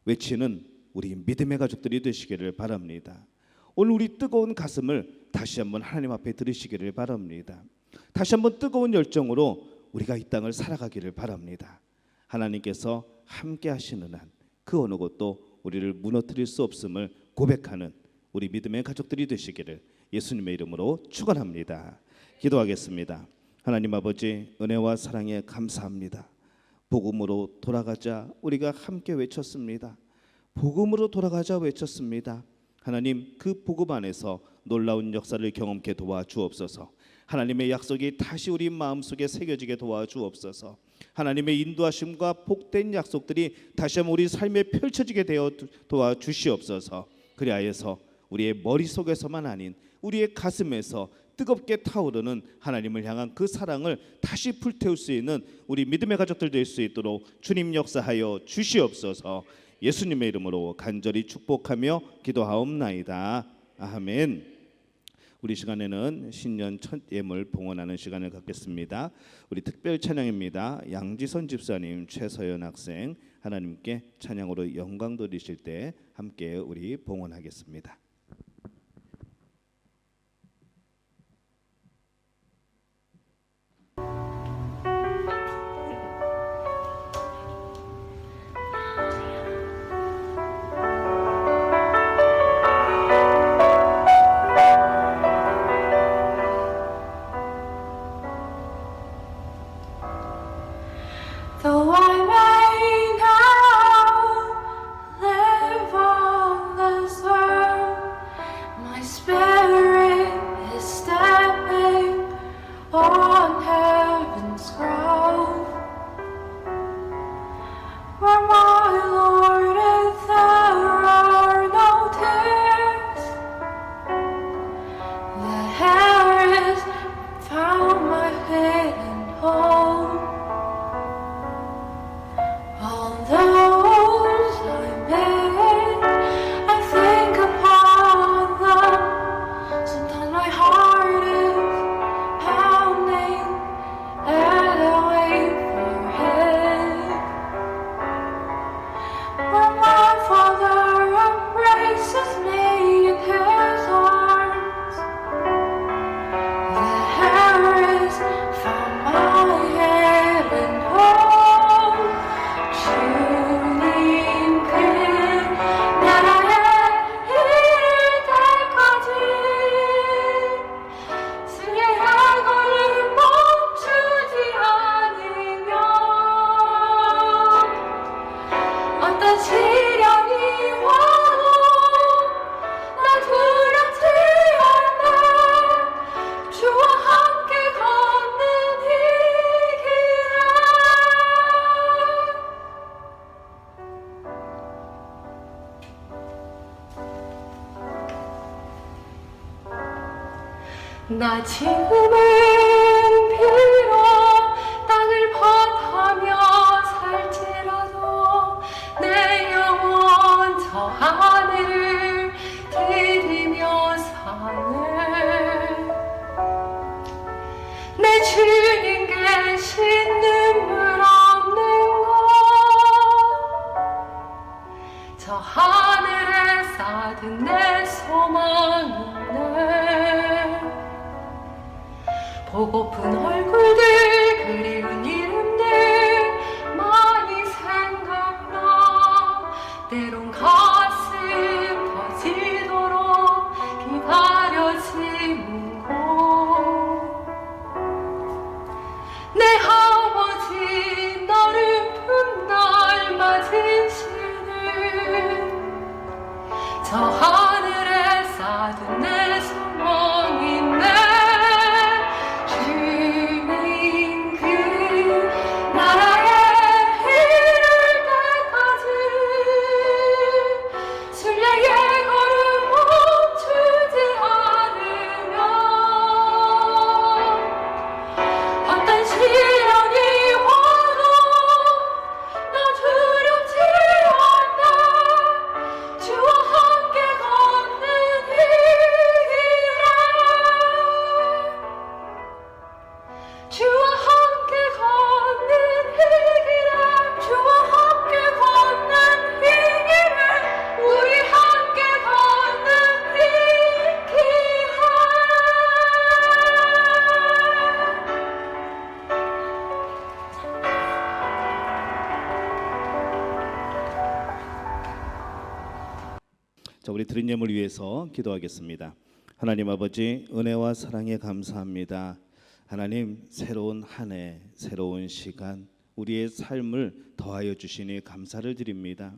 외치는 우리 믿음의 가족들이 되시기를 바랍니다. 오늘 우리 뜨거운 가슴을 다시 한번 하나님 앞에 들으시기를 바랍니다. 다시 한번 뜨거운 열정으로 우리가 이 땅을 살아가기를 바랍니다. 하나님께서 함께 하시는 한 그 어느 것도 우리를 무너뜨릴 수 없음을 고백하는 우리 믿음의 가족들이 되시기를 예수님의 이름으로 축원합니다. 기도하겠습니다. 하나님 아버지, 은혜와 사랑에 감사합니다. 복음으로 돌아가자 우리가 함께 외쳤습니다. 복음으로 돌아가자 외쳤습니다. 하나님, 그 복음 안에서 놀라운 역사를 경험케 도와주옵소서. 하나님의 약속이 다시 우리 마음속에 새겨지게 도와주옵소서. 하나님의 인도하심과 복된 약속들이 다시 한번 우리 삶에 펼쳐지게 되어 도와주시옵소서. 그리하여서 우리의 머릿속에서만 아닌 우리의 가슴에서 뜨겁게 타오르는 하나님을 향한 그 사랑을 다시 불태울 수 있는 우리 믿음의 가족들 될 수 있도록 주님 역사하여 주시옵소서. 예수님의 이름으로 간절히 축복하며 기도하옵나이다. 아멘. 우리 시간에는 신년 첫 예물 봉헌하는 시간을 갖겠습니다. 우리 특별 찬양입니다. 양지선 집사님, 최서연 학생, 하나님께 찬양으로 영광 돌리실 때 함께 우리 봉헌하겠습니다. Though I may now live on this earth, my spirit is stepping on heaven's ground, where my Lord is, there are no tears. There is found my hidden home. All those I made, I think upon them. Sometimes my heart is pounding and I wait for Him. Where my Father embraces me in His arms, there is found my heaven home. 주님께 나의 이를 때까지 승리할 걸음 멈추지 않으면 어떤 시련이 와도 나 두렵지 않네. 주와 함께 걷는 이 길에 나 지금은 비록 땅을 벗하며 살지라도 내 영혼 저 하늘을 들이며 살 대신 눈물 없는 것저 하늘에 쌓은 내 소망이네 보고픈 얼굴들 그리운 이름들 많이 생각나 때론 가슴 터지도록 기다려지는 곳 내 아버지 너를 품날 맞으시는 저 하늘에 쌓은 내 소망이네 주님 그 나라에 이를 때까지 순례의 걸음 멈추지 않으면 어떤 시련이 와도 나 두렵지 않네 주와 함께 걷는 이 길에 주와 함께 걷는 이 길에 주와 함께 걷는 이 길에 우리 함께 걷는 이 길에 자, 우리 드린 예물 위해서 기도하겠습니다. 하나님 아버지, 은혜와 사랑에 감사합니다. 하나님, 새로운 한 해, 새로운 시간, 우리의 삶을 더하여 주시니 감사를 드립니다.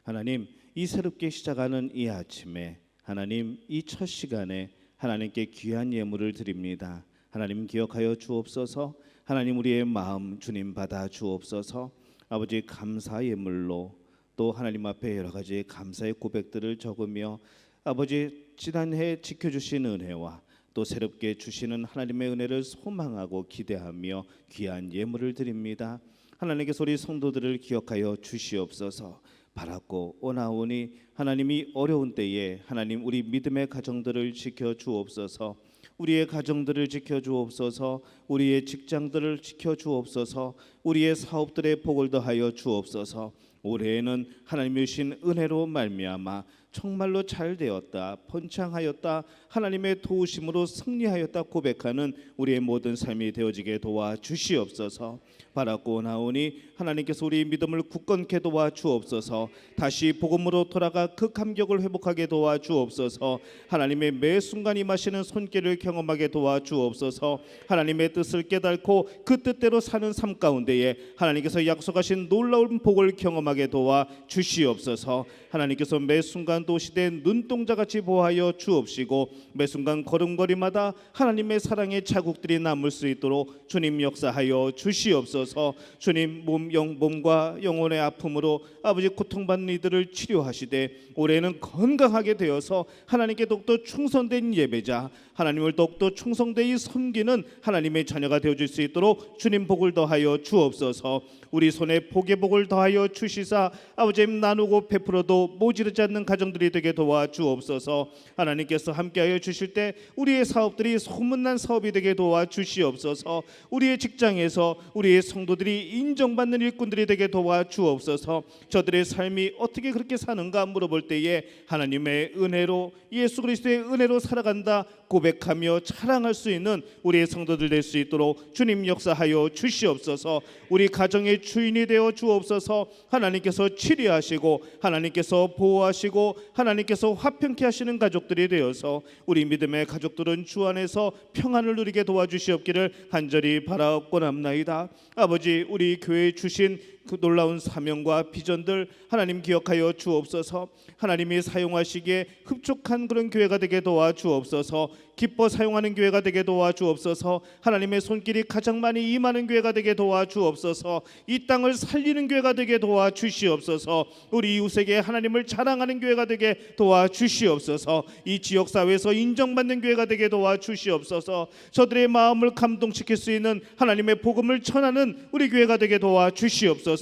하나님, 이 새롭게 시작하는 이 아침에 하나님, 이 첫 시간에 하나님께 귀한 예물을 드립니다. 하나님 기억하여 주옵소서. 하나님, 우리의 마음 주님 받아 주옵소서. 아버지, 감사 예물로 또 하나님 앞에 여러 가지 감사의 고백들을 적으며 아버지, 지난해 지켜주신 은혜와 또 새롭게 주시는 하나님의 은혜를 소망하고 기대하며 귀한 예물을 드립니다. 하나님께서 우리 성도들을 기억하여 주시옵소서. 바라고 오나오니 하나님이 어려운 때에 하나님 우리 믿음의 가정들을 지켜주옵소서. 우리의 가정들을 지켜주옵소서. 우리의 직장들을 지켜주옵소서. 우리의 사업들의 복을 더하여 주옵소서. 올해에는 하나님이 주신 은혜로 말미암아 정말로 잘 되었다, 번창하였다, 하나님의 도우심으로 승리하였다 고백하는 우리의 모든 삶이 되어지게 도와주시옵소서. 바라고 나오니 하나님께서 우리 믿음을 굳건케 도와주옵소서. 다시 복음으로 돌아가 그 감격을 회복하게 도와주옵소서. 하나님의 매 순간 임하시는 손길을 경험하게 도와주옵소서. 하나님의 뜻을 깨닫고 그 뜻대로 사는 삶 가운데에 하나님께서 약속하신 놀라운 복을 경험하게 도와주시옵소서. 하나님께서 매 순간 도시대 눈동자같이 보호하여 주옵시고 매 순간 걸음걸이마다 하나님의 사랑의 자국들이 남을 수 있도록 주님 역사하여 주시옵소서. 주님, 몸과 영혼의 아픔으로 아버지 고통받는 이들을 치료하시되 올해는 건강하게 되어서 하나님께 더욱더 충성된 예배자, 하나님을 더욱더 충성되이 섬기는 하나님의 자녀가 되어줄 수 있도록 주님 복을 더하여 주옵소서. 우리 손에 복의 복을 더하여 주시사 아버지 나누고 베풀어도 모지르지 않는 가정들이 되게 도와주옵소서. 하나님께서 함께하여 주실 때 우리의 사업들이 소문난 사업이 되게 도와주시옵소서. 우리의 직장에서 우리의 성도들이 인정받는 일꾼들이 되게 도와주옵소서. 저들의 삶이 어떻게 그렇게 사는가 물어볼 때에 하나님의 은혜로, 예수 그리스도의 은혜로 살아간다 고백하며 자랑할 수 있는 우리의 성도들 될 수 있도록 주님 역사하여 주시옵소서. 우리 가정의 주인이 되어 주옵소서. 하나님께서 치리하시고 하나님께서 보호하시고 하나님께서 화평케 하시는 가족들이 되어서 우리 믿음의 가족들은 주 안에서 평안을 누리게 도와주시옵기를 간절히 바라옵고남나이다. 아버지, 우리 교회에 주신 그 놀라운 사명과 비전들 하나님 기억하여 주옵소서. 하나님이 사용하시기에 흡족한 그런 교회가 되게 도와주옵소서. 기뻐 사용하는 교회가 되게 도와주옵소서. 하나님의 손길이 가장 많이 임하는 교회가 되게 도와주옵소서. 이 땅을 살리는 교회가 되게 도와주시옵소서. 우리 이웃에게 하나님을 자랑하는 교회가 되게 도와주시옵소서. 이 지역사회에서 인정받는 교회가 되게 도와주시옵소서. 저들의 마음을 감동시킬 수 있는 하나님의 복음을 전하는 우리 교회가 되게 도와주시옵소서.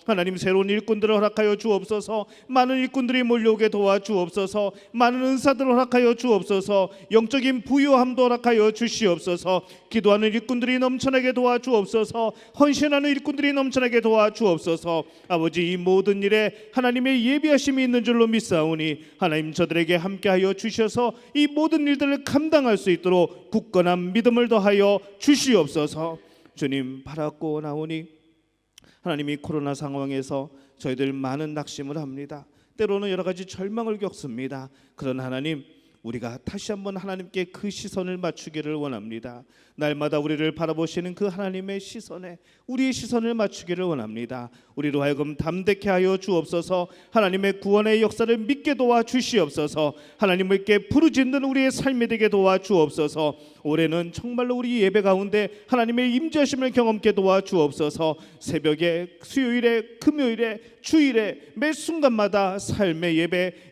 하나님, 새로운 일꾼들을 허락하여 주옵소서. 많은 일꾼들이 몰려오게 도와주옵소서. 많은 은사들을 허락하여 주옵소서. 영적인 부유함도 허락하여 주시옵소서. 기도하는 일꾼들이 넘쳐나게 도와주옵소서. 헌신하는 일꾼들이 넘쳐나게 도와주옵소서. 아버지, 이 모든 일에 하나님의 예비하심이 있는 줄로 믿사오니 하나님 저들에게 함께하여 주셔서 이 모든 일들을 감당할 수 있도록 굳건한 믿음을 더하여 주시옵소서. 주님, 바라고 나오니 하나님이 코로나 상황에서 저희들 많은 낙심을 합니다. 때로는 여러 가지 절망을 겪습니다. 그러나 하나님, 우리가 다시 한번 하나님께 그 시선을 맞추기를 원합니다. 날마다 우리를 바라보시는 그 하나님의 시선에 우리의 시선을 맞추기를 원합니다. 우리로 하여금 담대케 하여 주옵소서. 하나님의 구원의 역사를 믿게 도와주시옵소서. 하나님께 부르짖는 우리의 삶이 되게 도와주옵소서. 올해는 정말로 우리 예배 가운데 하나님의 임재하심을 경험케 도와주옵소서. 새벽에, 수요일에, 금요일에, 주일에 매 순간마다 삶의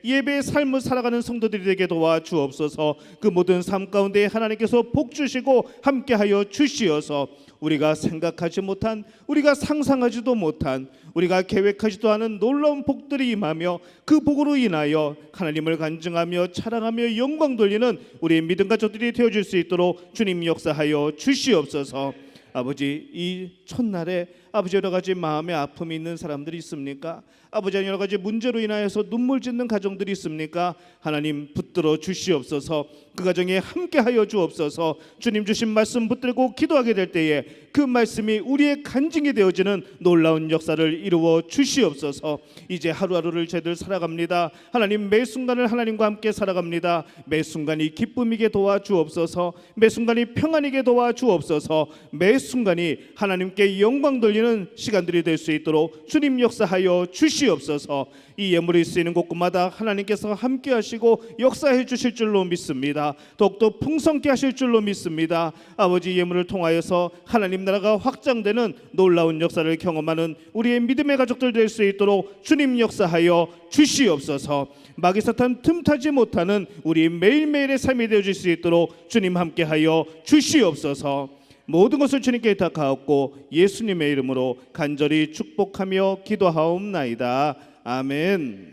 예배의 삶을 살아가는 성도들이 되게 도와주옵소서. 그 모든 삶 가운데 하나님께서 복 주시고 함께하여 주시어서 우리가 생각하지 못한, 우리가 상상하지도 못한, 우리가 계획하지도 않은 놀라운 복들이 임하며 그 복으로 인하여 하나님을 간증하며 자랑하며 영광 돌리는 우리의 믿음 가족들이 되어줄 수 있도록 주님 역사하여 주시옵소서. 아버지, 이 첫날에 아버지 여러 가지 마음의 아픔이 있는 사람들이 있습니까? 아버지, 여러 가지 문제로 인하여서 눈물 짓는 가정들이 있습니까? 하나님 붙들어 주시옵소서. 그 가정에 함께하여 주옵소서. 주님 주신 말씀 붙들고 기도하게 될 때에 그 말씀이 우리의 간증이 되어지는 놀라운 역사를 이루어 주시옵소서. 이제 하루하루를 저희들 살아갑니다. 하나님, 매 순간을 하나님과 함께 살아갑니다. 매 순간이 기쁨이게 도와주옵소서. 매 순간이 평안이게 도와주옵소서. 매 순간이 하나님께 영광 돌리는 시간들이 될 수 있도록 주님 역사하여 주시옵소서. 이 예물이 쓰이는 곳곳마다 하나님께서 함께 하시고 역사해 주실 줄로 믿습니다. 더욱더 풍성케 하실 줄로 믿습니다. 아버지, 예물을 통하여서 하나님 나라가 확장되는 놀라운 역사를 경험하는 우리의 믿음의 가족들 될 수 있도록 주님 역사하여 주시옵소서. 마귀 사탄 틈타지 못하는 우리 매일매일의 삶이 되어질 수 있도록 주님 함께하여 주시옵소서. 모든 것을 주님께 의탁하옵고 예수님의 이름으로 간절히 축복하며 기도하옵나이다. 아멘.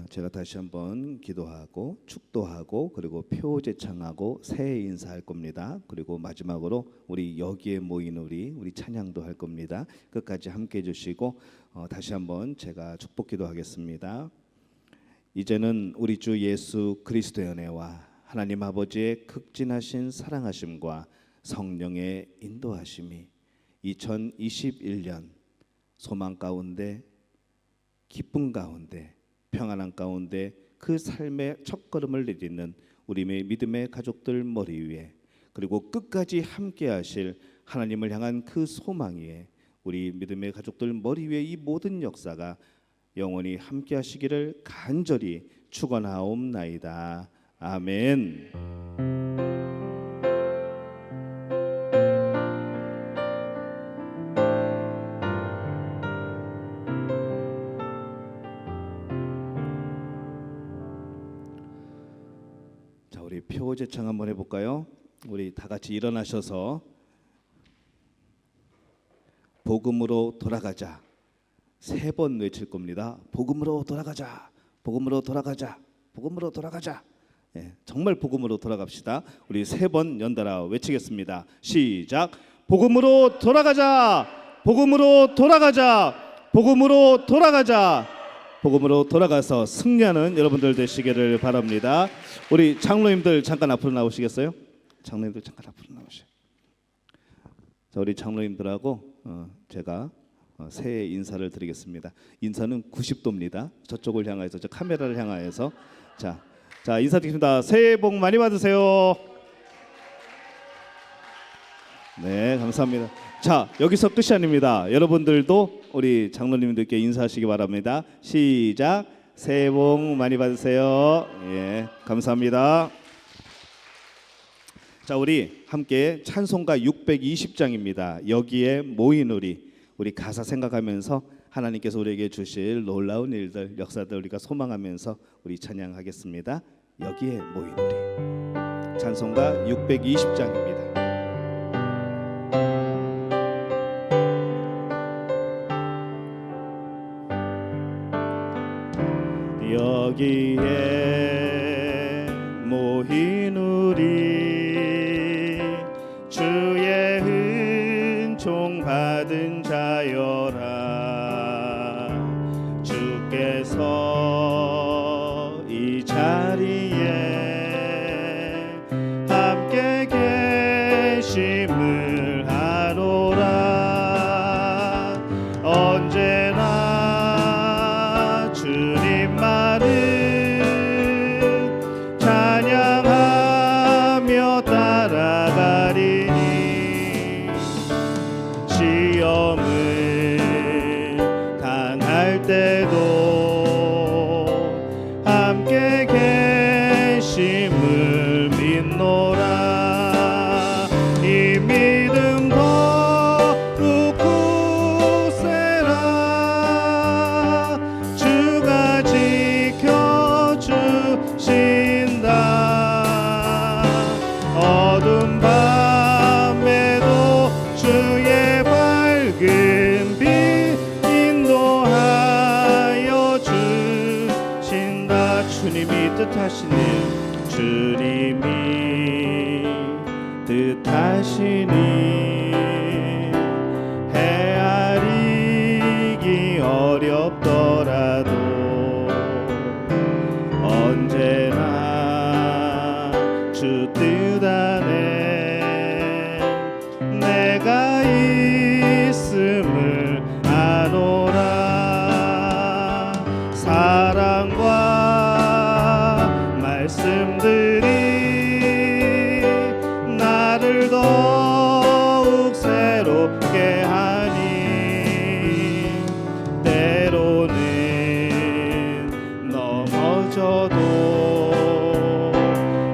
제가 다시 한번 기도하고 축도하고 그리고 표제창하고 새해 인사할 겁니다. 그리고 마지막으로 우리 여기에 모인 우리 찬양도 할 겁니다. 끝까지 함께 해주시고 다시 한번 제가 축복 기도하겠습니다. 이제는 우리 주 예수 그리스도의 은혜와 하나님 아버지의 극진하신 사랑하심과 성령의 인도하심이 2021년 소망 가운데, 기쁨 가운데, 평안한 가운데 그 삶의 첫걸음을 내딛는 우리의 믿음의 가족들 머리 위에, 그리고 끝까지 함께 하실 하나님을 향한 그 소망 위에 우리 믿음의 가족들 머리 위에 이 모든 역사가 영원히 함께 하시기를 간절히 축원하옵나이다. 아멘. 자, 우리 표제창 한번 해볼까요? 우리 다 같이 일어나셔서 복음으로 돌아가자 3번 외칠 겁니다. 복음으로 돌아가자, 복음으로 돌아가자, 복음으로 돌아가자. 예, 정말 복음으로 돌아갑시다. 우리 3번 연달아 외치겠습니다. 시작. 복음으로 돌아가자, 복음으로 돌아가자, 복음으로 돌아가자. 복음으로 돌아가서 승리하는 여러분들 되시기를 바랍니다. 우리 장로님들 잠깐 앞으로 나오시겠어요? 장로님들 잠깐 앞으로 나오시죠. 자, 우리 장로님들하고 제가 새해 인사를 드리겠습니다. 인사는 90도입니다. 저쪽을 향해서, 저 카메라를 향하여서. 자, 인사드리겠습니다. 새해 복 많이 받으세요. 네, 감사합니다. 자, 여기서 끝이 아닙니다. 여러분들도 우리 장로님들께 인사하시기 바랍니다. 시작. 새해 복 많이 받으세요. 예, 감사합니다. 자, 우리 함께 찬송가 620장입니다. 여기에 모인 우리 가사 생각하면서 하나님께서 우리에게 주실 놀라운 일들, 역사들 우리가 소망하면서 우리 찬양하겠습니다. 여기에 모인 우리. 찬송가 620장입니다. 여기에 모인 우리 주의 은총 받은 자여라. 주께서 이 자리에 함께 계심을 아노라. 언제나 주님만을 찬양하며 따라가리니 시험을 당할 때도 함께 계심을 믿노라. 이 믿음 더욱 굳세라. 주가 지켜주신다. 어두운 밤에도 주의 밝은 빛 인도하여 주신다. 주님이 뜻하시는 주님이 뜻하시니 헤아리기 어렵더라도 언제나 주 뜻 안에 내가 있음을 아노라. 사랑과 말씀들이 나를 더욱 새롭게 하니 때로는 넘어져도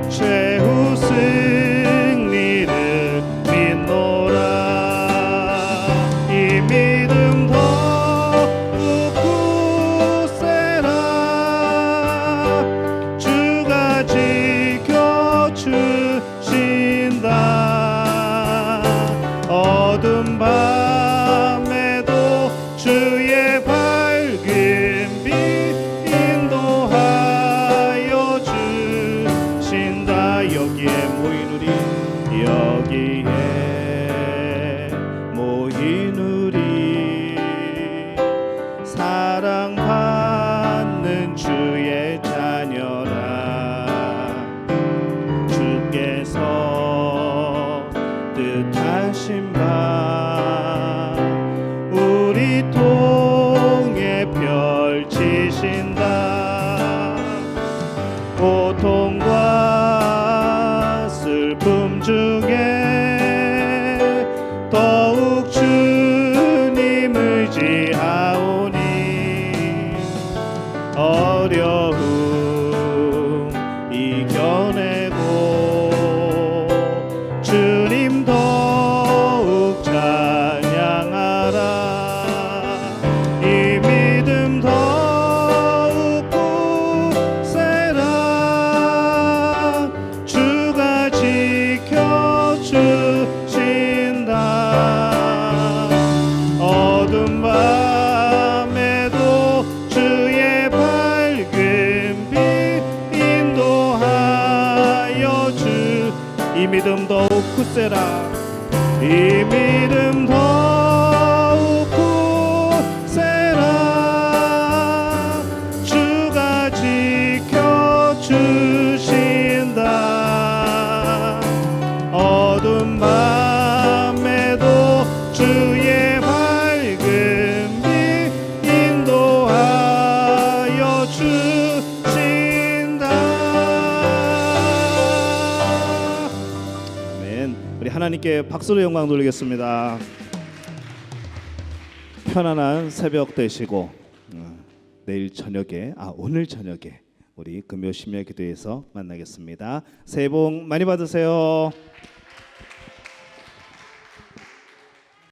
최후 승리를 믿노라. 이 믿음 더욱 굳세라. 주가 지켜주신다. 어두운 밤에도 주의 밝은 빛 인도하여 주신다. 여기에 모인 우리 여기에 모인 우리 사랑받는 주의 자녀라. 주께서 뜻하신 바 우리 통해 펼치신다. 고통과 슬픔 중에 더욱 주님 의지하오니 어려움 이겨내고 주님 더욱 찬양하라. 이 믿음 더욱 굳세라. 주가 지켜주신다. 어두운 밤에도 주의 밝은 빛 인도하여 이 믿음 더욱 굳세라. 이 믿음 더욱 굳세라. 주가 지켜주신다. 어두운 밤에도 주의 밝은 빛 인도하여 주신다. 아멘. 우리 하나님께 박수로 영광 돌리겠습니다. 편안한 새벽 되시고 내일 저녁에 오늘 저녁에 우리 금요 심야 기도에서 만나겠습니다. 새해 복 많이 받으세요.